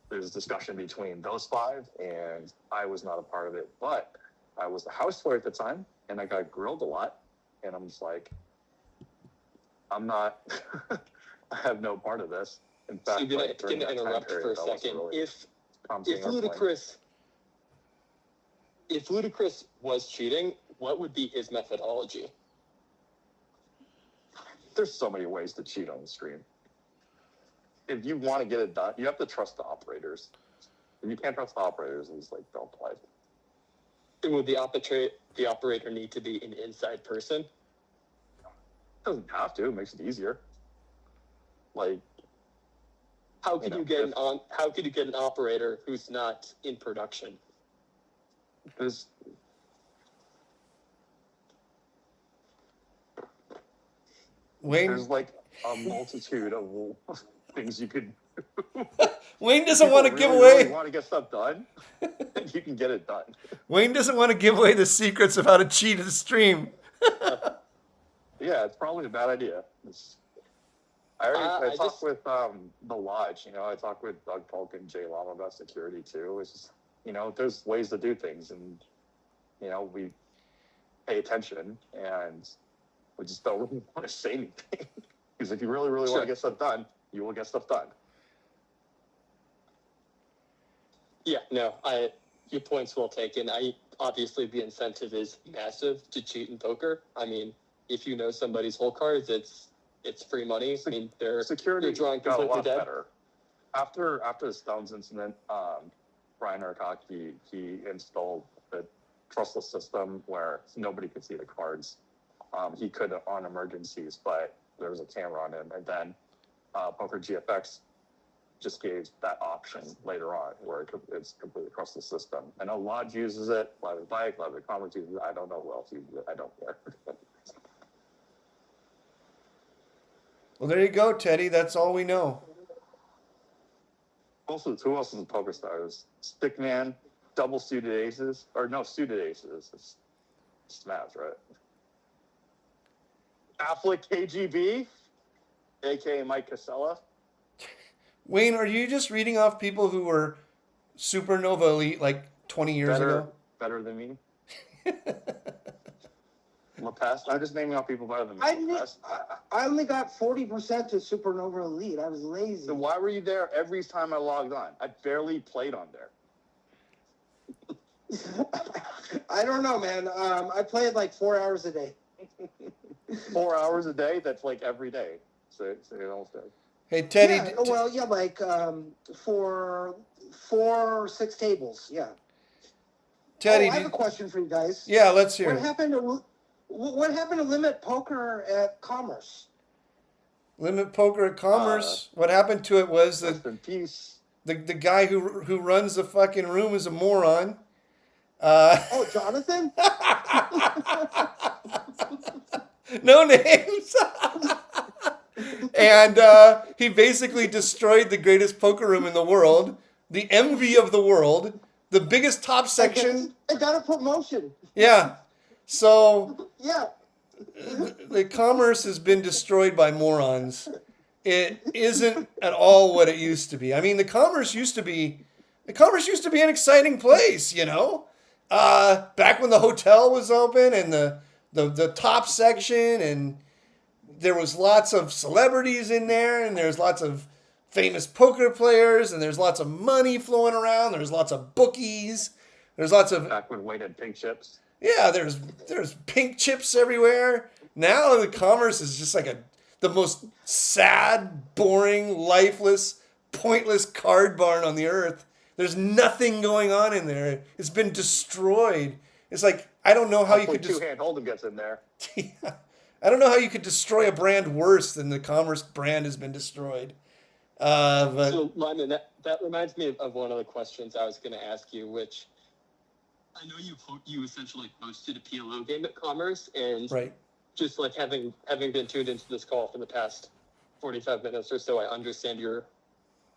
there's discussion between those five, and I was not a part of it, but I was the house lawyer at the time, and I got grilled a lot, and I'm just like, I'm not, I have no part of this. In fact, So you're during going to that time interrupt for period, a I wasn't second. really If commenting or playing. Ludacris was cheating, what would be his methodology? There's so many ways to cheat on the stream. If you want to get it done, you have to trust the operators. If you can't trust the operators, it's don't play. And would the operator need to be an inside person? Doesn't have to. It makes it easier. How could you get an operator who's not in production? There's Wayne a multitude of things you could. Wayne doesn't want to give really away. Want to get stuff done? You can get it done. Wayne doesn't want to give away the secrets of how to cheat a stream. Yeah, it's probably a bad idea. I I talked just with the lodge. You know, I talked with Doug Polk and Jay Lama about security too. It's just, you know, there's ways to do things, and you know, we pay attention, and we just don't really want to say anything because if you really want Sure. to get stuff done, you will get stuff done. Yeah, no, your point's well taken. Obviously the incentive is massive to cheat in poker. I mean, if you know somebody's hole cards, it's free money. I mean, Security they're drawing got a completely lot dead. better after the Stones incident. Brian Ercock, he installed the trustless system where nobody could see the cards. He could on emergencies, but there was a camera on him, and then Poker GFX just gave that option later on where it's completely across the system. I know Lodge uses it, Live Bike, Live Commerce uses it. I don't know who else uses it. I don't care. Well, there you go, Teddy. That's all we know. Also, who else is a poker star? Is Stickman, double suited aces, or no suited aces? It's Snaps, right? Affleck KGB, aka Mike Casella. Wayne, are you just reading off people who were Supernova Elite like 20 years ago? Better than me. LaPest. I'm just naming off people better than me. I only got 40% to Supernova Elite. I was lazy. So why were you there every time I logged on? I barely played on there. I don't know, man. I played like 4 hours a day. 4 hours a day? That's like every day. So it almost does. Hey, Teddy. Yeah, like for 4 or 6 tables. Yeah. Teddy, I have a question for you guys. Yeah, let's hear What it. happened to Limit Poker at Commerce? Limit Poker at Commerce. What happened to it was Rest in peace. the guy who runs the fucking room is a moron. Oh, Jonathan? No names. And he basically destroyed the greatest poker room in the world, the envy of the world, the biggest top section. I got a promotion. Yeah. So Yeah. the commerce has been destroyed by morons. It isn't at all what it used to be. I mean, the commerce used to be an exciting place, you know? Back when the hotel was open and the top section, and there was lots of celebrities in there, and there's lots of famous poker players, and there's lots of money flowing around. There's lots of bookies. There's lots of Back when Wayne had pink chips. yeah. There's pink chips everywhere. Now the commerce is just like the most sad, boring, lifeless, pointless card barn on the earth. There's nothing going on in there. It's been destroyed. It's like I don't know how you could two-hand hold'em gets in there. Yeah. I don't know how you could destroy a brand worse than the commerce brand has been destroyed. But So, Limon, that reminds me of one of the questions I was going to ask you, which I know you essentially hosted a PLO game at Commerce, and right. just like having been tuned into this call for the past 45 minutes or so, I understand you're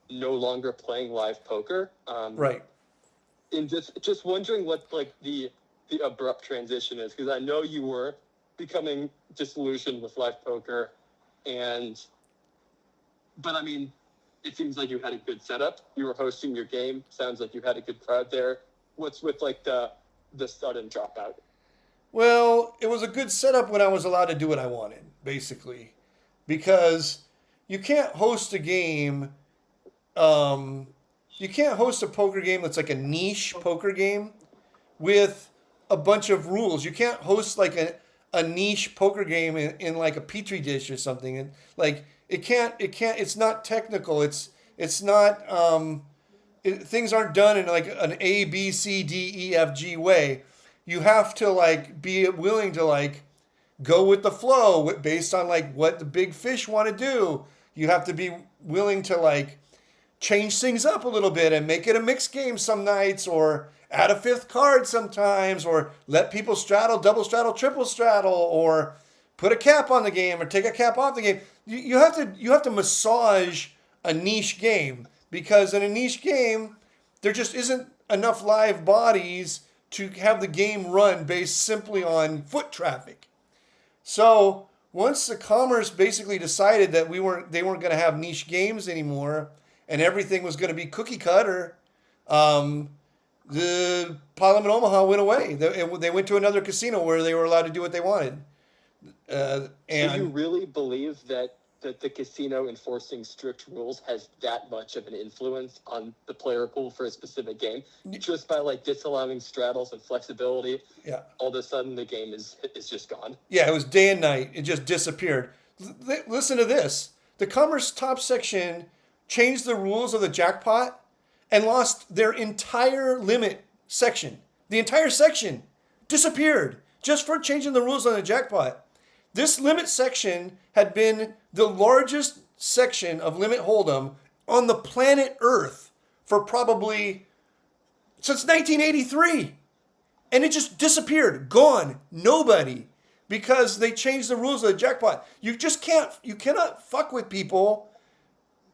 no longer playing live poker. Right. And just wondering what like the abrupt transition is, because I know you were becoming disillusioned with live poker, but I mean, it seems like you had a good setup. You were hosting your game. Sounds like you had a good crowd there. What's with like the sudden dropout? Well, it was a good setup when I was allowed to do what I wanted, basically, because you can't host a game. You can't host a poker game that's like a niche poker game with a bunch of rules. You can't host like a niche poker game in like a petri dish or something. And like it can't. It's not technical. It's not. Things aren't done in like an A, B, C, D, E, F, G way. You have to like be willing to like go with the flow based on like what the big fish want to do. You have to be willing to like change things up a little bit and make it a mixed game some nights, or add a fifth card sometimes, or let people straddle, double straddle, triple straddle, or put a cap on the game or take a cap off the game. You have to massage a niche game, because in a niche game there just isn't enough live bodies to have the game run based simply on foot traffic. So once the Commerce basically decided that they weren't going to have niche games anymore, and everything was going to be cookie cutter, the Parliament Omaha went away. They went to another casino where they were allowed to do what they wanted. Do you And really believe that the casino enforcing strict rules has that much of an influence on the player pool for a specific game? Just by like disallowing straddles and flexibility, yeah, all of a sudden the game is just gone. yeah, it was day and night. It just disappeared. Listen to this: the Commerce top section changed the rules of the jackpot and lost their entire limit section. The entire section disappeared just for changing the rules on the jackpot. This limit section had been the largest section of limit hold'em on the planet Earth for probably since 1983. And it just disappeared, gone, nobody, because they changed the rules of the jackpot. You cannot fuck with people,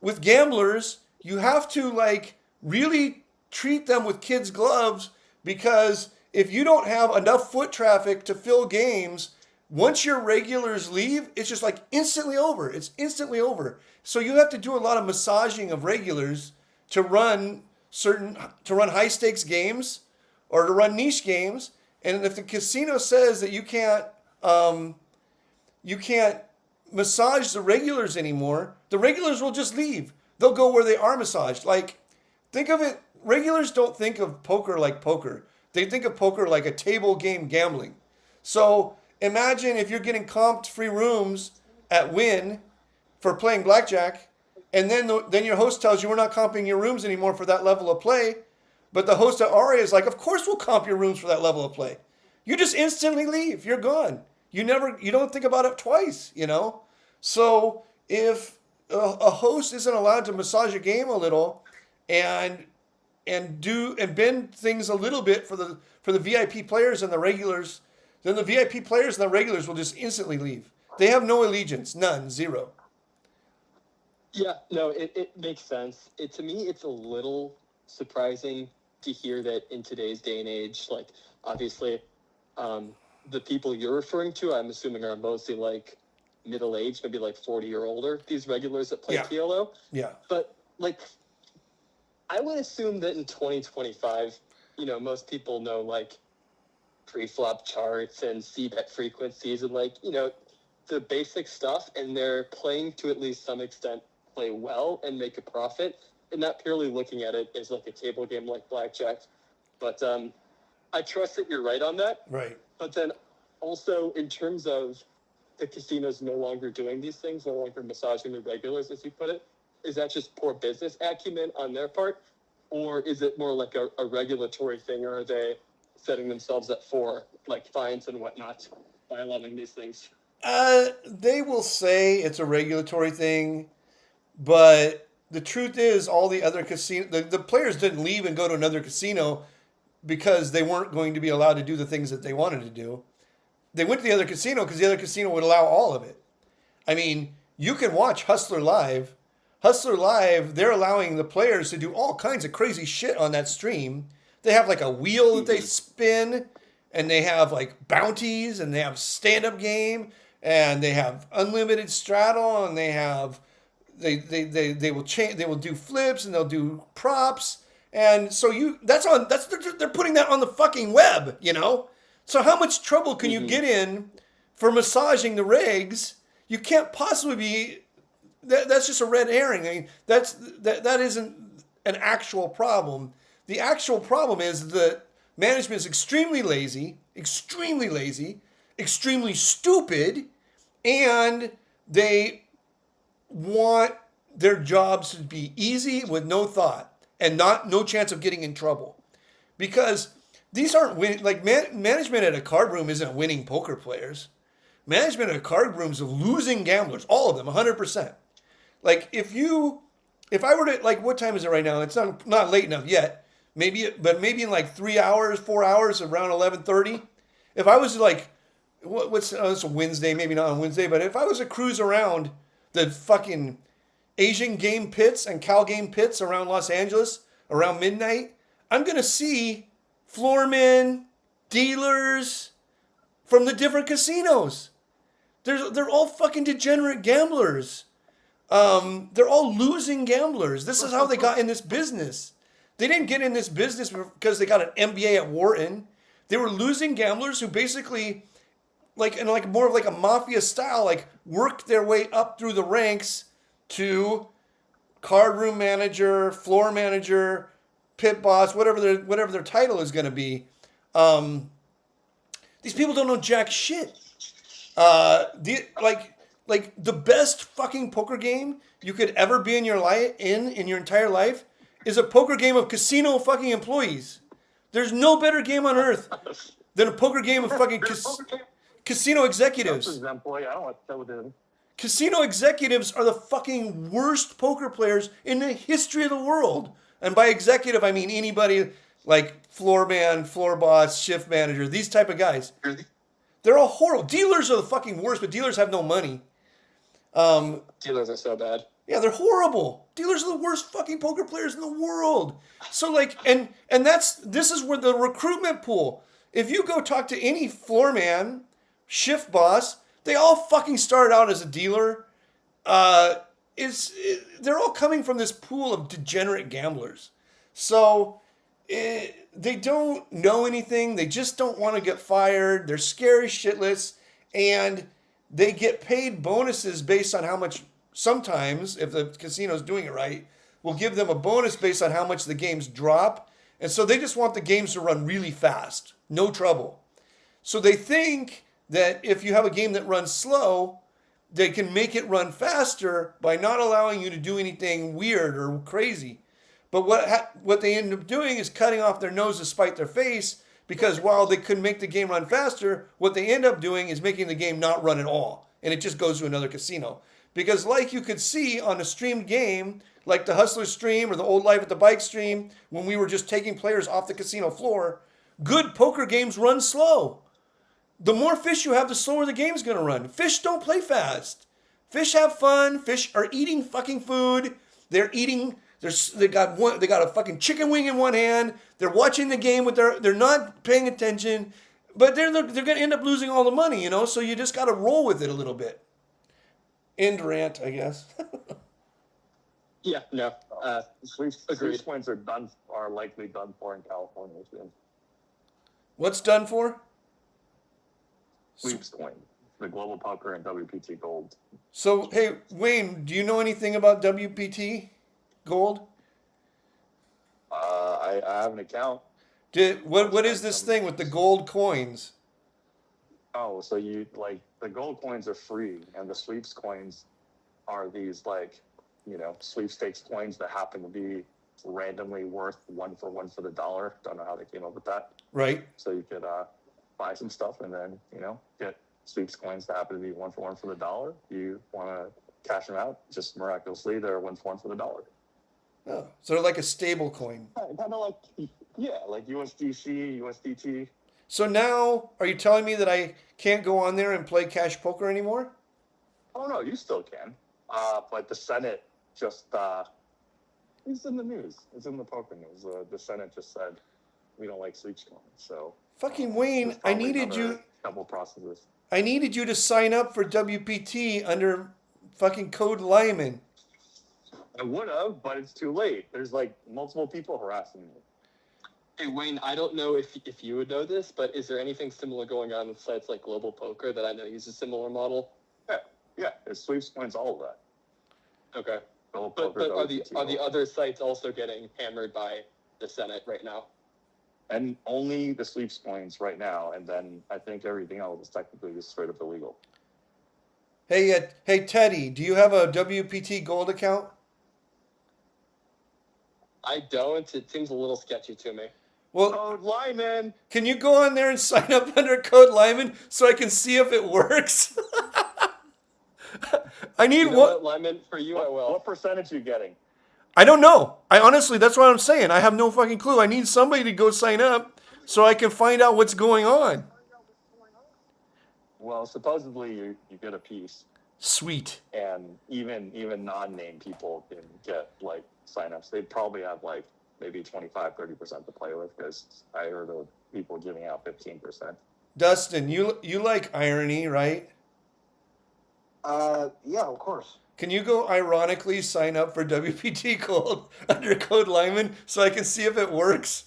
with gamblers. You have to like really treat them with kids' gloves, because if you don't have enough foot traffic to fill games, once your regulars leave, it's just like instantly over. It's instantly over. So you have to do a lot of massaging of regulars to run high stakes games or to run niche games. And if the casino says that you can't massage the regulars anymore, the regulars will just leave. They'll go where they are massaged. Like, think of it. Regulars don't think of poker like poker. They think of poker like a table game gambling. So imagine if you're getting comped free rooms at Wynn for playing blackjack, and then your host tells you we're not comping your rooms anymore for that level of play. But the host at Aria is like, of course we'll comp your rooms for that level of play. You just instantly leave. You're gone. You don't think about it twice, you know? So if a host isn't allowed to massage a game a little and bend things a little bit for the VIP players and the regulars, then the VIP players and the regulars will just instantly leave. They have no allegiance, none, zero. Yeah, no, it makes sense. To me, it's a little surprising to hear that in today's day and age, like, obviously, the people you're referring to, I'm assuming are mostly, like, middle-aged, maybe, like, 40 or older, these regulars that play Yeah. TLO. Yeah. But, like, I would assume that in 2025, most people know, like, pre-flop charts and c-bet frequencies and, like, the basic stuff, and they're playing to at least some extent play well and make a profit, and not purely looking at it as like a table game like blackjack. But I trust that you're right on that. Right. But then also in terms of the casinos no longer doing these things, no longer massaging the regulars, as you put it, is that just poor business acumen on their part? Or is it more like a regulatory thing, or are they setting themselves up for like fines and whatnot by allowing these things? They will say it's a regulatory thing, but the truth is all the other the players didn't leave and go to another casino because they weren't going to be allowed to do the things that they wanted to do. They went to the other casino because the other casino would allow all of it. I mean, you can watch Hustler Live. Hustler Live, they're allowing the players to do all kinds of crazy shit on that stream. They have like a wheel that they spin, and they have like bounties, and they have stand-up game, and they have unlimited straddle, and they have they will change, they will do flips, and they'll do props. And so they're putting that on the fucking web, you know? So how much trouble can you get in for massaging the regs? You can't possibly be, that's just a red herring. I mean, that isn't an actual problem. The actual problem is that management is extremely lazy, extremely stupid, and they want their jobs to be easy with no thought and no chance of getting in trouble. Because these aren't winning, like management at a card room isn't winning poker players. Management at a card room is losing gamblers, all of them, 100%. Like if I were to, like, what time is it right now? It's not late enough yet. Maybe in like 3 hours, 4 hours, around 11:30. If I was to like, it's a Wednesday, maybe not on Wednesday, but if I was to cruise around the fucking Asian game pits and Cal game pits around Los Angeles around midnight, I'm going to see floormen, dealers from the different casinos. They're all fucking degenerate gamblers. They're all losing gamblers. This is how they got in this business. They didn't get in this business because they got an MBA at Wharton. They were losing gamblers who basically, like in like more of like a mafia style, like worked their way up through the ranks to card room manager, floor manager, pit boss, whatever their title is going to be. These people don't know jack shit. Like the best fucking poker game you could ever be in your life in your entire life is a poker game of casino fucking employees. There's no better game on earth than a poker game of fucking casino executives. Employee, I don't want to tell them. Casino executives are the fucking worst poker players in the history of the world. And by executive, I mean anybody like floor man, floor boss, shift manager, these type of guys. They're all horrible. Dealers are the fucking worst, but dealers have no money. Dealers are so bad. Yeah, they're horrible. Dealers are the worst fucking poker players in the world. So like, and this is where the recruitment pool. If you go talk to any floor man, shift boss, they all fucking started out as a dealer. They're all coming from this pool of degenerate gamblers. So they don't know anything. They just don't want to get fired. They're scary shitless, and they get paid bonuses based on how much. Sometimes, if the casino's doing it right, we'll give them a bonus based on how much the games drop. And so they just want the games to run really fast, no trouble. So they think that if you have a game that runs slow, they can make it run faster by not allowing you to do anything weird or crazy. But what they end up doing is cutting off their nose to spite their face, because while they could make the game run faster, what they end up doing is making the game not run at all. And it just goes to another casino. Because like you could see on a streamed game, like the Hustler stream or the Old Life at the Bike stream, when we were just taking players off the casino floor, good poker games run slow. The more fish you have, the slower the game's going to run. Fish don't play fast. Fish have fun. Fish are eating fucking food. They're eating. They got a fucking chicken wing in one hand. They're watching the game they're not paying attention, but they're going to end up losing all the money, you know. So you just got to roll with it a little bit. End rant, I guess. Yeah, no. Sweeps points are likely done for in California soon. What's done for? Sweeps coin, the Global Poker and WPT Gold. So, hey, Wayne, do you know anything about WPT Gold? I have an account. What is this thing with the gold coins? Oh, so you like the gold coins are free, and the sweeps coins are these sweepstakes coins that happen to be randomly worth 1 for the dollar. Don't know how they came up with that. Right. So you could buy some stuff and then get sweeps coins that happen to be 1 for the dollar. You want to cash them out? Just miraculously, they're 1 for the dollar. Oh, so they're like a stable coin. Kind of like USDC, USDT. So now, are you telling me that I can't go on there and play cash poker anymore? Oh no, you still can. But the Senate just it's in the news. It's in the poker news. The Senate just said we don't like sweeps coins. So fucking Wayne, I needed you. Couple processes. I needed you to sign up for WPT under fucking code Limon. I would have, but it's too late. There's like multiple people harassing me. Hey, Wayne, I don't know if you would know this, but is there anything similar going on with sites like Global Poker that I know use a similar model? Yeah. There's sweeps coins, all of that. Okay. Global But Poker, are the other sites also getting hammered by the Senate right now? And only the sweeps coins right now, and then I think everything else is technically just straight up illegal. Hey, Teddy, do you have a WPT Gold account? I don't. It seems a little sketchy to me. Well, Code Limon. Can you go on there and sign up under code Limon so I can see if it works? I need what, Limon, for you, I will. What percentage are you getting? I don't know. Honestly, that's what I'm saying. I have no fucking clue. I need somebody to go sign up so I can find out what's going on. Well, supposedly you get a piece. Sweet. And even non-name people can get like signups. They probably have like maybe 25-30% to play with, because I heard of people giving out 15%. Dustin, you like irony, right? Yeah, of course. Can you go ironically sign up for WPT Gold under code Limon so I can see if it works?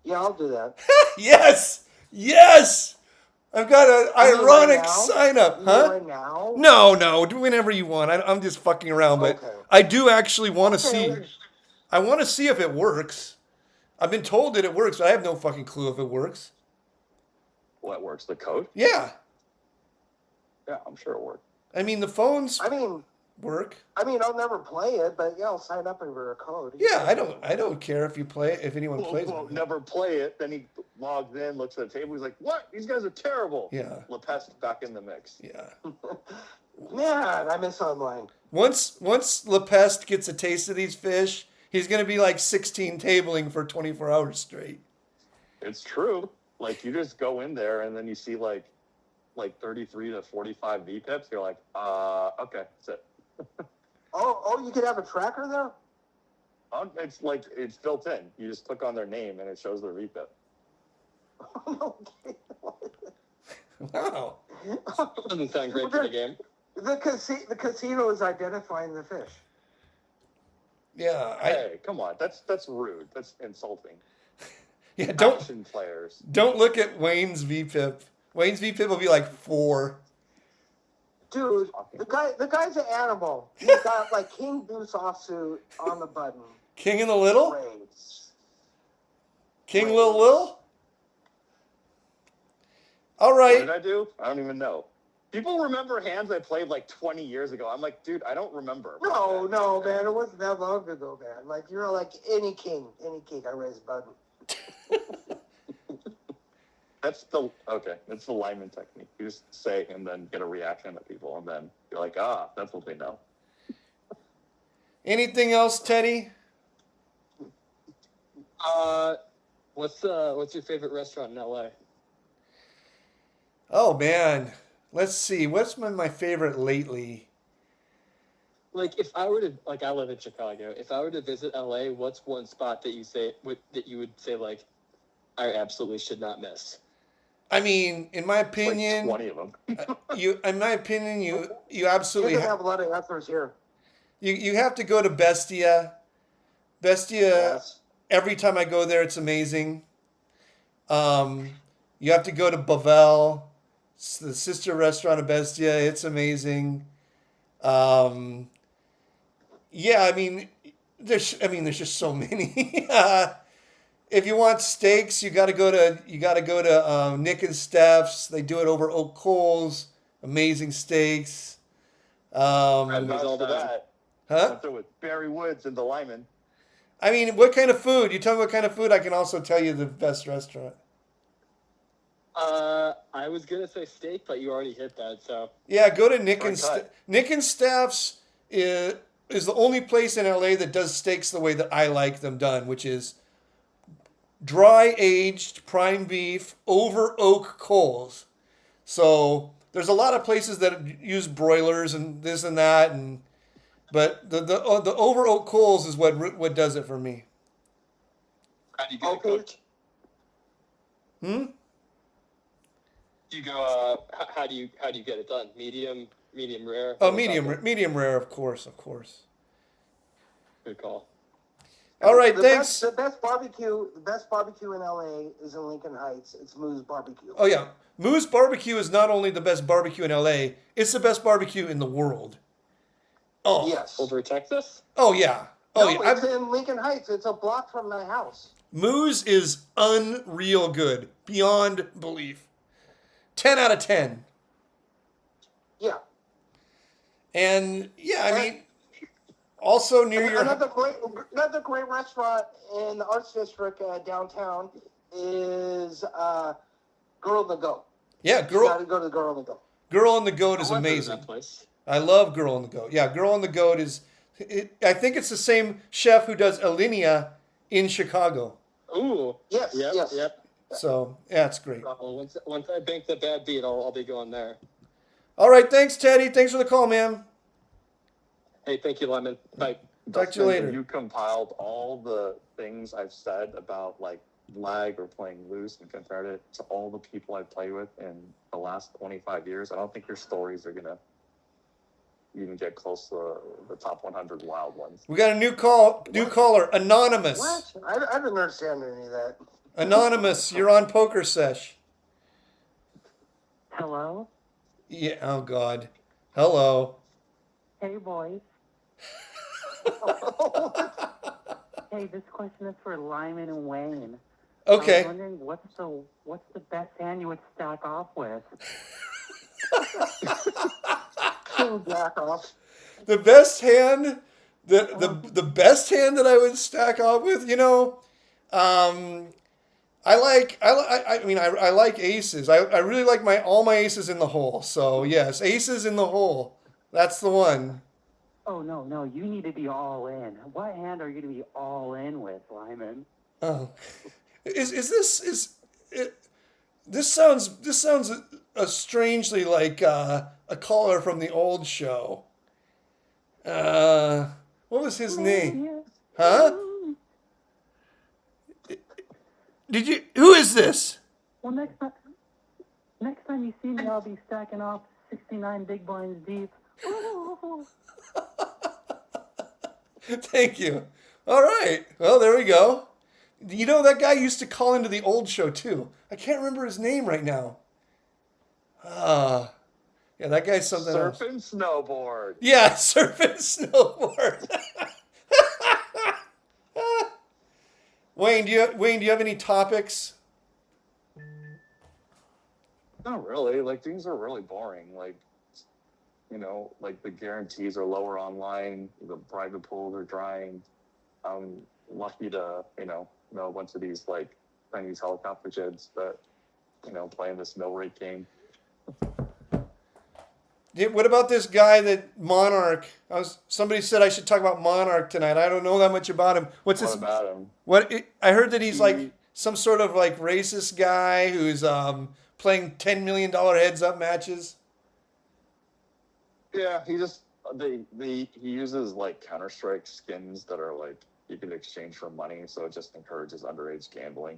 Yeah, I'll do that. Yes! Yes! I've got an You mean ironic right now? sign up, You mean huh? right now? No, do whenever you want. I'm just fucking around, but Okay. I do actually want to Okay. see. I want to see if it works. I've been told that it works, but I have no fucking clue if it works. What works? The code? Yeah. Yeah, I'm sure it works. I mean, the phones I mean, work. I'll never play it, but yeah, I'll sign up over a code. Yeah, I don't care if you play if anyone Quote, plays unquote, it. never play it. Then he logs in, looks at the table. He's like, "What? These guys are terrible." Yeah. Lepest back in the mix. Yeah. Man, I miss online. Once Lepest gets a taste of these fish, he's gonna be like 16 tabling for 24 hours straight. It's true. Like, you just go in there and then you see like 33 to 45 VPIPs. You're like, okay, that's it. Oh, you could have a tracker there? It's built in. You just click on their name and it shows their VPIP. Okay. Wow. Doesn't sound great for the game. The casino is identifying the fish. Yeah. Hey, come on. That's rude. That's insulting. Yeah. Action players. Don't look at Wayne's VPIP. Wayne's VPIP will be like 4. Dude, the guy's an animal. He's got like King Boots offsuit on the button. King in the Little? Great. King Lil? All right. What did I do? I don't even know. People remember hands I played like 20 years ago. I'm like, dude, I don't remember. No, man, it wasn't that long ago, man. Like, you're like any king, I raise a button. That's the Limon technique. You just say and then get a reaction to people, and then you're like, that's what they know. Anything else, Teddy? What's your favorite restaurant in LA? Oh man, let's see. What's been my favorite lately? Like, if I were to, like, I live in Chicago. If I were to visit LA, what's one spot that you would say like, I absolutely should not miss? I mean, in my opinion, Like 20 of them. you absolutely You have a lot of answers here. you have to go to Bestia. Bestia. Yes. Every time I go there, it's amazing. You have to go to Bavel, it's the sister restaurant of Bestia. It's amazing. Yeah, I mean, there's just so many. If you want steaks, you got to go to Nick and Steph's. They do it over oak coals. Amazing steaks. And there's all to that. Huh? Went there with Barry Woods and the Limon. I mean, what kind of food? You tell me what kind of food. I can also tell you the best restaurant. I was gonna say steak, but you already hit that. So Yeah, go to Nick Short cut. Nick and Steph's is the only place in LA that does steaks the way that I like them done, which is dry aged prime beef over oak coals. So there's a lot of places that use broilers and this and that, but the over oak coals is what does it for me. how do you get it Okay. cooked? Hmm. Do you go? How do you get it done? Medium rare. Oh, medium rare, of course. Good call. All right, The thanks. best barbecue in LA is in Lincoln Heights. It's Moo's Barbecue. Oh yeah, Moo's Barbecue is not only the best barbecue in LA, it's the best barbecue in the world. Oh Yes. Over Texas? Oh yeah. Oh No, yeah. it's in Lincoln Heights. It's a block from my house. Moo's is unreal good, beyond belief. 10 out of 10. Yeah. And yeah, I mean, also near your Another great restaurant in the Arts District downtown is Girl in the Goat. yeah, You got to Girl go to Girl in the Goat. Girl on the Goat is I've heard of amazing. that place. I love Girl on the Goat. Yeah, Girl on the Goat I think it's the same chef who does Alinea in Chicago. Ooh. Yes. Yes. Yep. So yeah, it's great. Well, once I bank the bad beat, I'll be going there. All right, thanks, Teddy. Thanks for the call, man. Hey, thank you, Lemon. Bye. Talk to you later. You compiled all the things I've said about like lag or playing loose and compared it to all the people I play with in the last 25 years. I don't think your stories are gonna even get close to the top 100 wild ones. We got a new caller, Anonymous. What? I didn't understand any of that. Anonymous, you're on Pokersesh. Hello? Yeah, oh God. Hello. Hey, boys. Hey, this question is for Limon and Wayne. I Okay. was wondering what's the best hand you would stack off with? Jack off. The best hand, the best hand that I would stack off with, I like aces. I really like all my aces in the hole. So yes, aces in the hole. That's the one. Oh, no, you need to be all in. What hand are you going to be all in with, Limon? Oh, this sounds strangely like a caller from the old show. What was his name? Huh? Who is this? Well, next time you see me, I'll be stacking off 69 big blinds deep. Thank you. All right. Well, there we go. That guy used to call into the old show too. I can't remember his name right now. Yeah, that guy's something else. Surf and snowboard. Yeah, surf and snowboard. Wayne, do you have any topics? Not really. Like, things are really boring. Like, like the guarantees are lower online. The private pools are drying. I'm lucky to, know a bunch of these like Chinese helicopter kids that, playing this mill rate game. What about this guy that Monarch? Somebody said I should talk about Monarch tonight. I don't know that much about him. What about him? I heard that he's like some sort of like racist guy who's playing $10 million heads up matches. Yeah, he just he uses like Counter-Strike skins that are like you can exchange for money, so it just encourages underage gambling.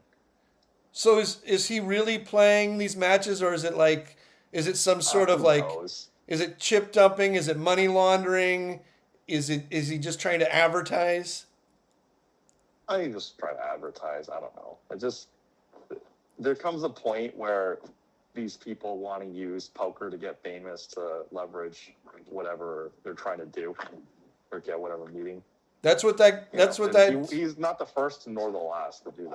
So is he really playing these matches, or is it some sort of like knows? Is it chip dumping? Is it money laundering? Is he just trying to advertise? I think just try to advertise. I don't know. There comes a point where these people want to use poker to get famous, to leverage whatever they're trying to do or get whatever meeting. That's what he's not the first nor the last to do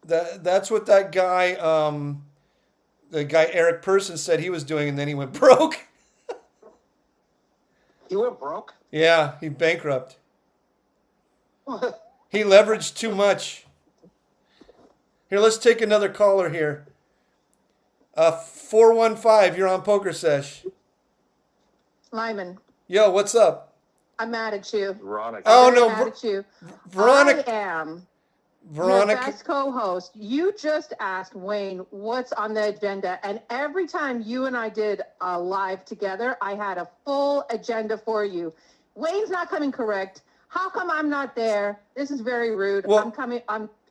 that. That's what that guy the guy Eric Person said he was doing, and then he went broke. He went broke? Yeah, he bankrupt. He leveraged too much. Here, let's take another caller here. 415, you're on Pokersesh. Limon, Yo, what's up? I'm mad at you. Veronica. Oh, I'm no, mad at you. Veronica. I am Veronica. your best co-host. You just asked Wayne what's on the agenda, and every time you and I did a live together, I had a full agenda for you. Wayne's not coming correct. How come I'm not there? This is very rude. Well,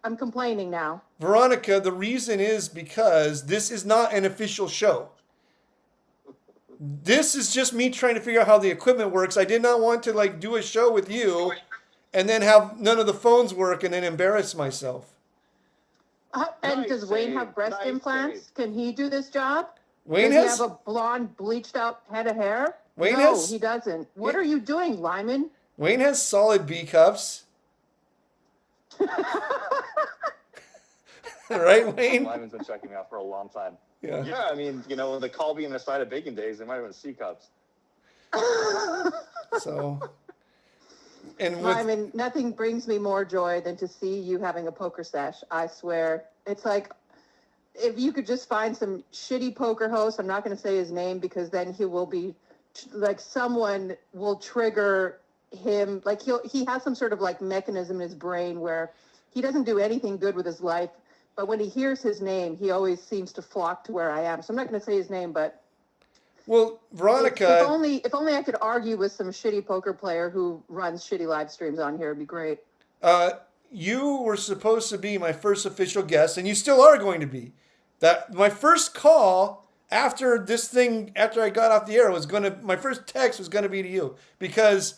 I'm complaining now. Veronica, the reason is because this is not an official show. This is just me trying to figure out how the equipment works. I did not want to do a show with you and then have none of the phones work and then embarrass myself. And does Wayne have breast implants? Can he do this job? Wayne Does he have a blonde, bleached out head of hair? No, he doesn't. What are you doing, Limon? Wayne has solid B cups. Right, Wayne? Limon's been checking me out for a long time. Yeah. Yeah, I mean, the call being a side of bacon days, they might have been C cups. So, and Limon, nothing brings me more joy than to see you having a poker sesh. I swear. It's like, if you could just find some shitty poker host, I'm not going to say his name because then he will be, someone will trigger him. He has some sort of mechanism in his brain where he doesn't do anything good with his life. But when he hears his name, he always seems to flock to where I am. So I'm not going to say his name, but well, Veronica, if only I could argue with some shitty poker player who runs shitty live streams on here, it'd be great. You were supposed to be my first official guest, and you still are going to be. That my first call after I got off the air, my first text was gonna be to you because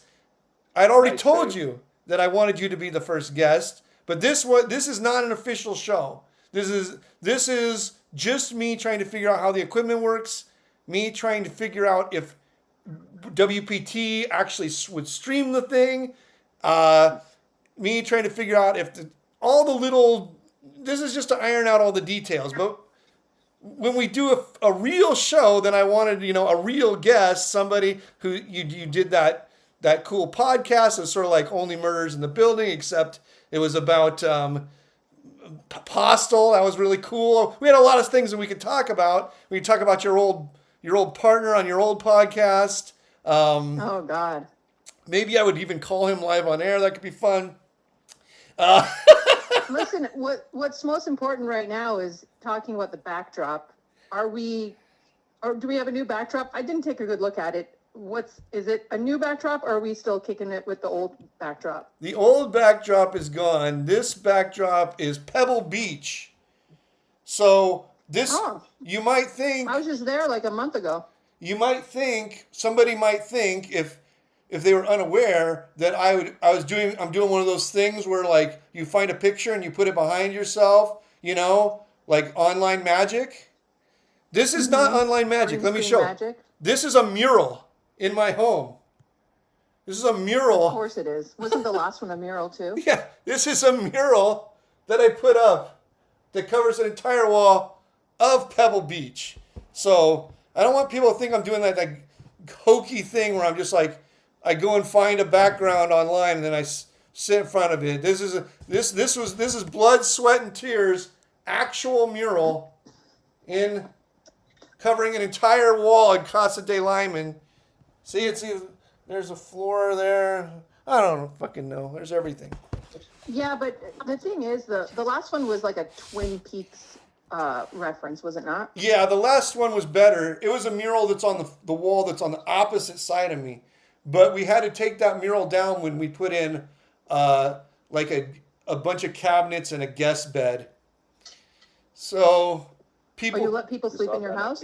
I'd already Nice, told Dave. you that I wanted you to be the first guest. But this is not an official show. This is just me trying to figure out how the equipment works. Me trying to figure out if WPT actually would stream the thing. Me trying to figure out if this is just to iron out all the details. But when we do a real show, then I wanted, a real guest, somebody who you did that cool podcast. It's sort of like Only Murders in the Building, except it was about Postal. That was really cool. We had a lot of things that we could talk about. We could talk about your old partner on your old podcast. Oh God. Maybe I would even call him live on air. That could be fun. Listen, what's most important right now is talking about the backdrop. Or do we have a new backdrop? I didn't take a good look at it. Is it a new backdrop, or are we still kicking it with the old backdrop? The old backdrop is gone. This backdrop is Pebble Beach. So you might think, I was just there like a month ago. somebody might think if they were unaware that I'm doing one of those things where like you find a picture and you put it behind yourself, like online magic. This is not online magic. Let me show. Magic. This is a mural in my home. This is a mural. Of course it is. Wasn't the last one a mural too? Yeah, this is a mural that I put up that covers an entire wall of Pebble Beach. So I don't want people to think I'm doing that like hokey thing where I'm just like, I go and find a background online and then I sit in front of it. This is blood, sweat, and tears, actual mural covering an entire wall in Casa de Limon. See, there's a floor there. I don't fucking know. There's everything. Yeah, but the thing is, the last one was like a Twin Peaks reference, was it not? Yeah, the last one was better. It was a mural that's on the wall that's on the opposite side of me. But we had to take that mural down when we put in like a bunch of cabinets and a guest bed. So people... Oh, you let people sleep in your house?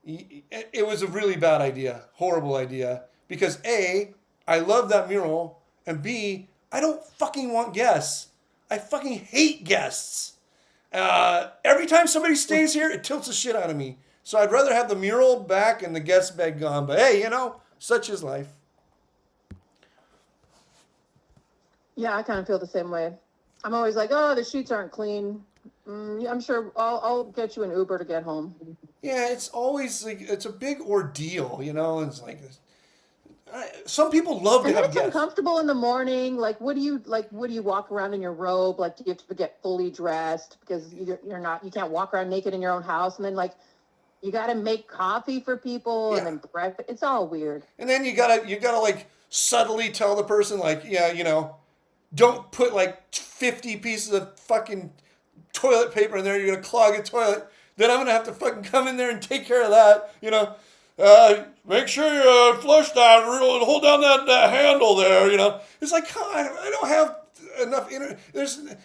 It was a really bad idea. Horrible idea. Because A, I love that mural. And B, I don't fucking want guests. I fucking hate guests. Every time somebody stays here, it tilts the shit out of me. So I'd rather have the mural back and the guest bed gone. But hey, such is life. Yeah, I kind of feel the same way. I'm always like, oh, the sheets aren't clean. I'm sure I'll get you an Uber to get home. Yeah, it's always like, it's a big ordeal, It's like, some people love to And have it's guests. uncomfortable in the morning. Like, what do you walk around in your robe? Like, do you have to get fully dressed because you can't walk around naked in your own house? And then like, you got to make coffee for people and then breakfast. It's all weird. And then you gotta like subtly tell the person like, yeah, don't put like 50 pieces of fucking toilet paper in there. You're gonna clog a toilet. Then I'm gonna have to fucking come in there and take care of that. Make sure you flush that. Hold down that handle there. It's like, I don't have enough.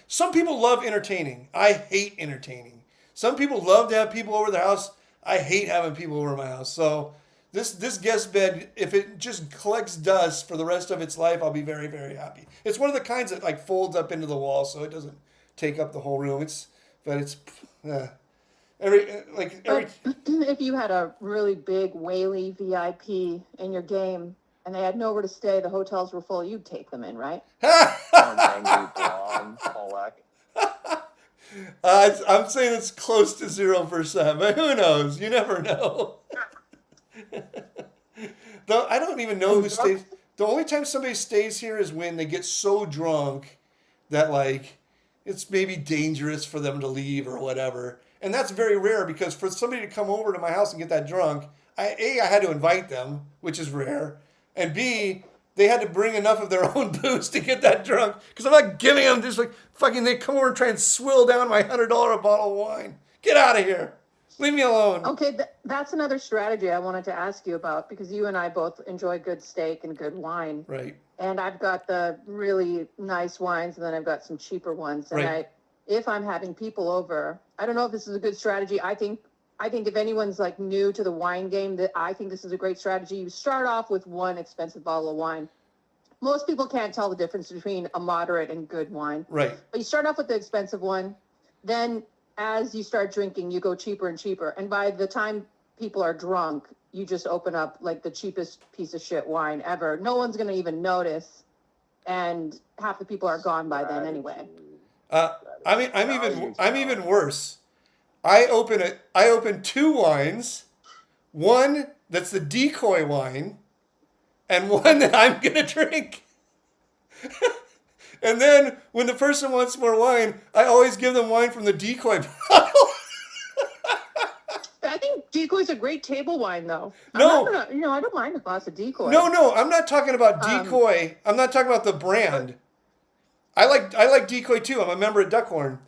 Some people love entertaining. I hate entertaining. Some people love to have people over their house. I hate having people over my house. So this guest bed, if it just collects dust for the rest of its life, I'll be very, very happy. It's one of the kinds that like folds up into the wall, so it doesn't take up the whole room. If you had a really big Whaley VIP in your game and they had nowhere to stay, the hotels were full, you'd take them in, right? I'm saying it's close to 0%, but who knows? You never know. Though I don't even know who stays. The only time somebody stays here is when they get so drunk that like it's maybe dangerous for them to leave or whatever. And that's very rare because for somebody to come over to my house and get that drunk, I had to invite them, which is rare. And B, they had to bring enough of their own booze to get that drunk. Because I'm not giving them just like fucking, they come over and try and swill down my $100 a bottle of wine. Get out of here. Leave me alone. Okay, that's another strategy I wanted to ask you about because you and I both enjoy good steak and good wine. Right. And I've got the really nice wines and then I've got some cheaper ones. And right. if I'm having people over, I don't know if this is a good strategy. I think I think if anyone's like new to the wine game, that I think this is a great strategy. You start off with one expensive bottle of wine. Most people can't tell the difference between a moderate and good wine. Right. But you start off with the expensive one. Then as you start drinking, you go cheaper and cheaper. And by the time people are drunk, you just open up like the cheapest piece of shit wine ever. No one's going to even notice. And half the people are gone by then anyway. I'm even worse. I open two wines, one that's the decoy wine, and one that I'm gonna drink. And then when the person wants more wine, I always give them wine from the decoy bottle. I think decoy's a great table wine, though. No, I don't mind a glass of decoy. No, I'm not talking about decoy. I'm not talking about the brand. I like decoy too. I'm a member of Duckhorn.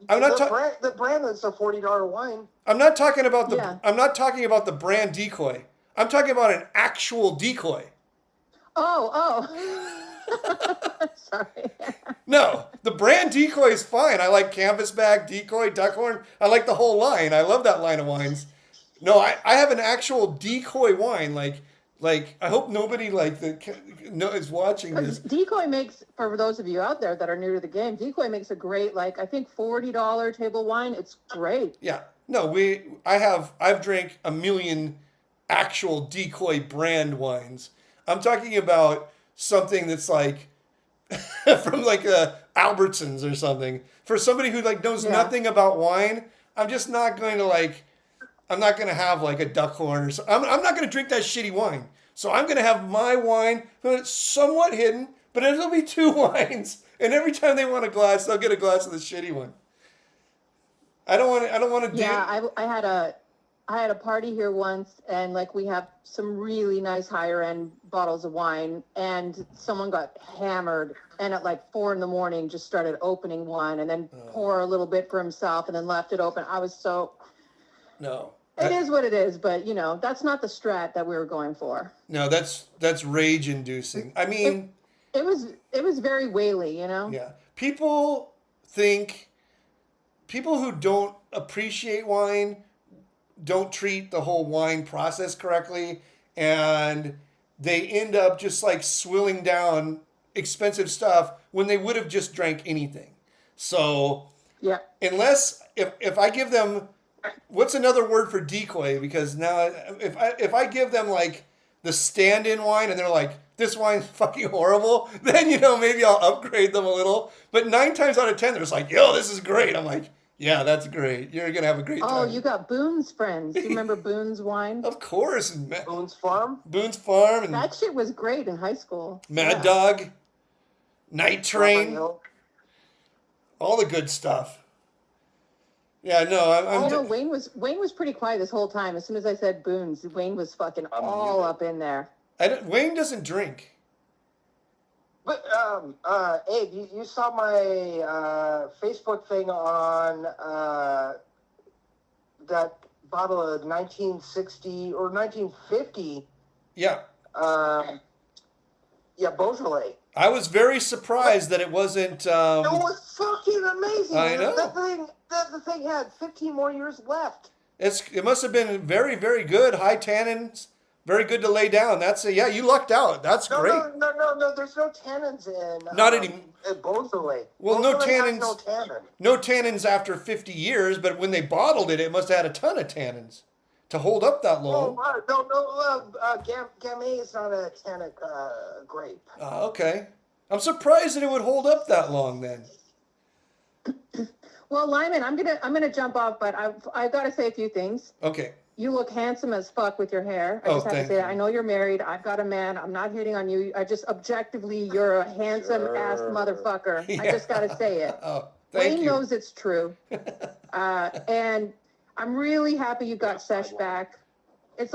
The brand that's a $40 wine. I'm not talking about the brand decoy. I'm talking about an actual decoy. Oh. Sorry. No, the brand decoy is fine. I like Canvasback, Decoy, Duckhorn. I like the whole line. I love that line of wines. No, I have an actual decoy wine. Like I hope nobody is watching this. Decoy makes, for those of you out there that are new to the game, Decoy makes a great, I think $40 table wine. It's great. Yeah. No, I've drank a million actual Decoy brand wines. I'm talking about something that's like from Albertsons or something. For somebody who knows nothing about wine, I'm just not going to I'm not going to have a Duckhorn or something. I'm not going to drink that shitty wine. So I'm going to have my wine, but it's somewhat hidden, but it'll be two wines. And every time they want a glass, they'll get a glass of the shitty one. I don't want to do. Yeah, I had a party here once, and we have some really nice higher end bottles of wine, and someone got hammered and at 4 a.m. just started opening one and then pour a little bit for himself and then left it open. I was so... No. It is what it is, but that's not the strat that we were going for. No, that's rage inducing. I mean, it was very whaley, Yeah. People who don't appreciate wine don't treat the whole wine process correctly, and they end up just swilling down expensive stuff when they would have just drank anything. So, yeah. Unless if I give them, what's another word for decoy? Because now if I give them the stand-in wine and they're like, this wine's fucking horrible, then maybe I'll upgrade them a little. But 9 times out of 10, they're just like, yo, this is great. I'm like, yeah, that's great. You're gonna have a great time. Oh, you got Boone's friends. Do you remember Boone's wine? Of course. Boone's Farm? Boone's Farm. And that shit was great in high school. Mad Dog. Night Train. All the good stuff. Yeah, no, Wayne was pretty quiet this whole time. As soon as I said Boone's, Wayne was fucking all up in there. Wayne doesn't drink. But Abe, you saw my Facebook thing on that bottle of 1960 or 1950. Yeah. Beaujolais. I was very surprised that it wasn't. It was fucking amazing. I know. The thing had 15 more years left. It must have been very, very good. High tannins. Very good to lay down. You lucked out. That's great. No. There's no tannins in. Not anymore. Beaujolais. Well, Beaujolais no tannins. has no tannin. No tannins after 50 years, but when they bottled it, it must have had a ton of tannins to hold up that long. Gamay is not a tannic grape. Okay. I'm surprised that it would hold up that long then. Well, Limon, I'm gonna jump off, but I've got to say a few things. Okay. You look handsome as fuck with your hair. I just have to say that. I know you're married. I've got a man. I'm not hitting on you. I just objectively, you're a handsome ass motherfucker. Yeah. I just got to say it. Wayne knows it's true. And I'm really happy you got Sesh back. It's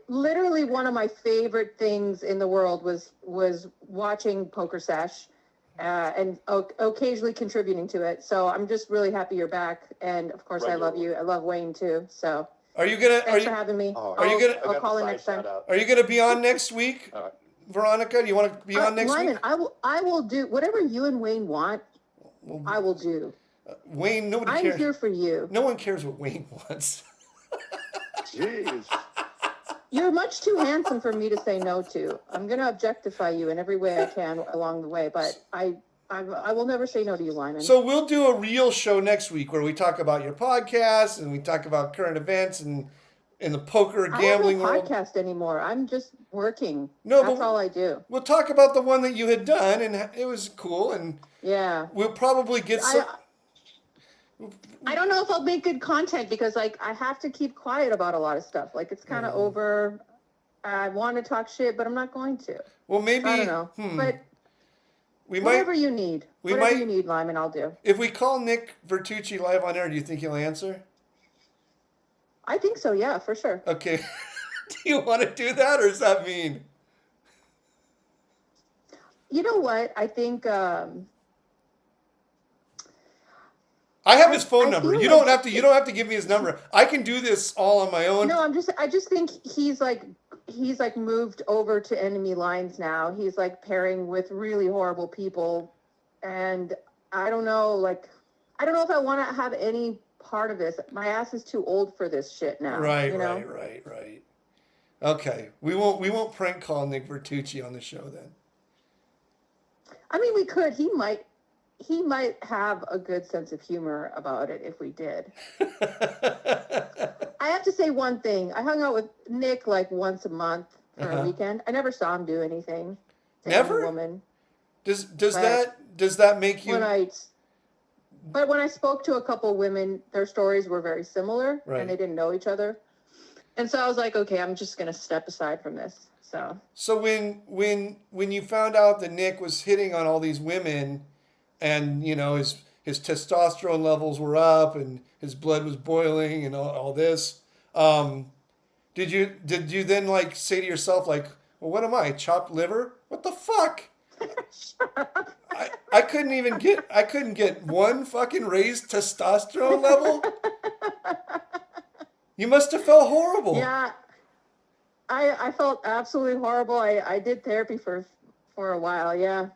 literally one of my favorite things in the world was watching Pokersesh and occasionally contributing to it. So I'm just really happy you're back. And of course, I love you. I love Wayne too. So. Thanks for having me. I'll call in next time. Are you gonna be on next week, Veronica? Do you want to be on next week? I will do whatever you and Wayne want. I will do. Wayne, nobody cares. I'm here for you. No one cares what Wayne wants. Jeez. You're much too handsome for me to say no to. I'm going to objectify you in every way I can along the way, but I will never say no to you, Lyman. So we'll do a real show next week where we talk about your podcast and we talk about current events and in the poker gambling I don't world. podcast anymore. I'm just working. No, That's but all I do. We'll talk about the one that you had done, and it was cool. And yeah, we'll probably get some. I don't know if I'll make good content because, like, I have to keep quiet about a lot of stuff. Like, it's kind of over. I want to talk shit, but I'm not going to. Well, maybe I don't know, but we whatever might. you need, whatever you need, Lyman, I'll do. If we call Nick Vertucci live on air, do you think he'll answer? I think so. Yeah, for sure. Okay. Do you want to do that, or does that mean? You know what? I think. I have his phone number. feel You like- don't have to. You don't have to give me his number. I can do this all on my own. No, I just think he's like moved over to enemy lines now. He's like pairing with really horrible people, and I don't know. Like, I don't know if I want to have any part of this. My ass is too old for this shit now. Right, you know? right. Okay, we won't prank call Nick Vertucci on the show then. I mean, we could. He might have a good sense of humor about it if we did. I have to say one thing. I hung out with Nick like once a month for a weekend. I never saw him do anything to Never? any woman. Does that make you? But when I spoke to a couple women, their stories were very similar, Right. and they didn't know each other. And so I was like, okay, I'm just gonna step aside from this. So when you found out that Nick was hitting on all these women, and you know his testosterone levels were up and his blood was boiling and all this, did you then like say to yourself like, well, what am I, chopped liver? What the fuck? I couldn't get one fucking raised testosterone level. You must have felt horrible. Yeah, I felt absolutely horrible. I did therapy for a while. Yeah.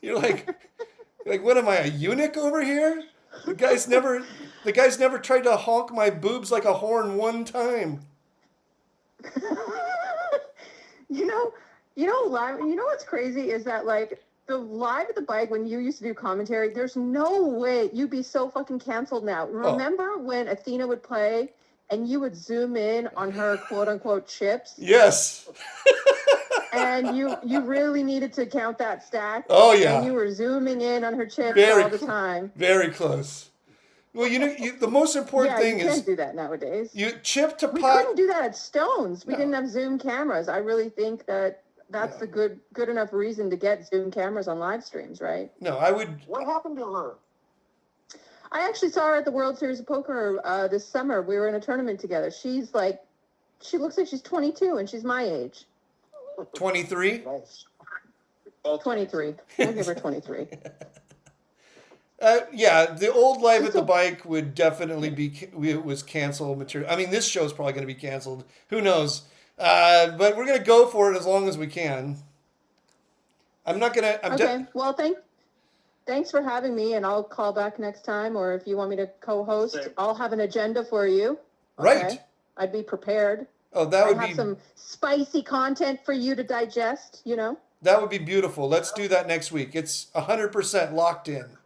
You're like, what am I, a eunuch over here? The guy's never tried to honk my boobs like a horn one time. You know, live. You know what's crazy is that like the live at the bike when you used to do commentary. There's no way you'd be so fucking canceled now. Remember when Athena would play and you would zoom in on her quote unquote chips? Yes. And you really needed to count that stack. Oh yeah. And you were zooming in on her chips all the time. Very close. Well, the most important thing you is can't do that nowadays. you chip to We pot. couldn't do that at Stones. We didn't have Zoom cameras. I really think that's a good enough reason to get Zoom cameras on live streams, right? No, I would. What happened to her? I actually saw her at the World Series of Poker this summer. We were in a tournament together. She looks like she's 22 and she's my age. 23. Nice. 23. I'll give her 23. Yeah, the old Live at the Bike would definitely was canceled material. I mean, this show's probably going to be canceled. Who knows? But we're going to go for it as long as we can. I'm not going to... Okay, well, thanks for having me, and I'll call back next time, or if you want me to co-host, I'll have an agenda for you. Okay? Right. I'd be prepared. Oh, that would I have be... some spicy content for you to digest, you know? That would be beautiful. Let's do that next week. It's 100% locked in.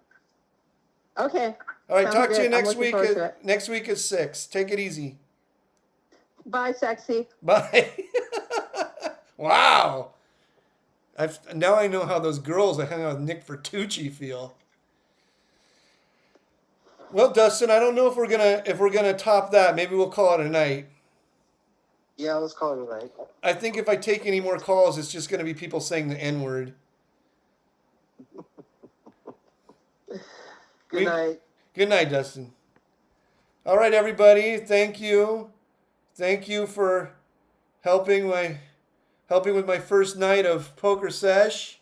Okay. All right, Sounds talk to good. you I'm next looking week. forward to it. Next week is 6. Take it easy. Bye, sexy. Bye. Wow. Now I know how those girls that hang out with Nick Vertucci feel. Well, Dustin, I don't know if we're gonna top that. Maybe we'll call it a night. Yeah, let's call it a night. I think if I take any more calls, it's just gonna be people saying the N-word. Good night. Good night, Dustin. All right, everybody. Thank you. Thank you for helping with my first night of Pokersesh.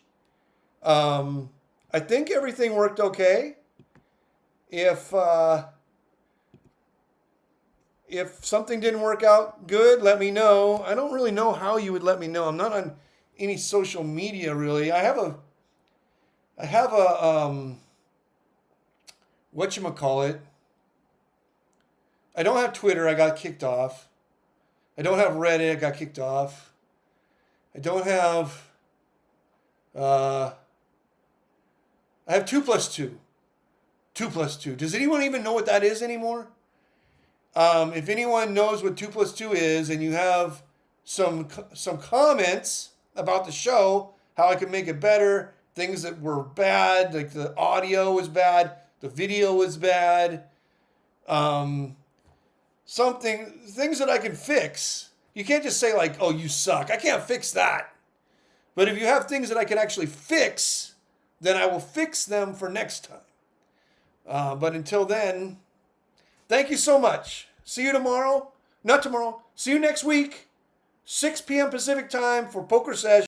I think everything worked okay. If something didn't work out good, let me know. I don't really know how you would let me know. I'm not on any social media really. I have a whatchamacallit. I don't have Twitter. I got kicked off. I don't have Reddit. I got kicked off. I don't have. I have 2+2. 2+2. Does anyone even know what that is anymore? If anyone knows what 2+2 is, and you have some comments about the show, how I can make it better, things that were bad, like the audio was bad, the video was bad, things that I can fix. You can't just say like, "Oh, you suck." I can't fix that. But if you have things that I can actually fix, then I will fix them for next time. But until then, thank you so much. See you tomorrow. Not tomorrow. See you next week. 6 p.m. Pacific time for Pokersesh.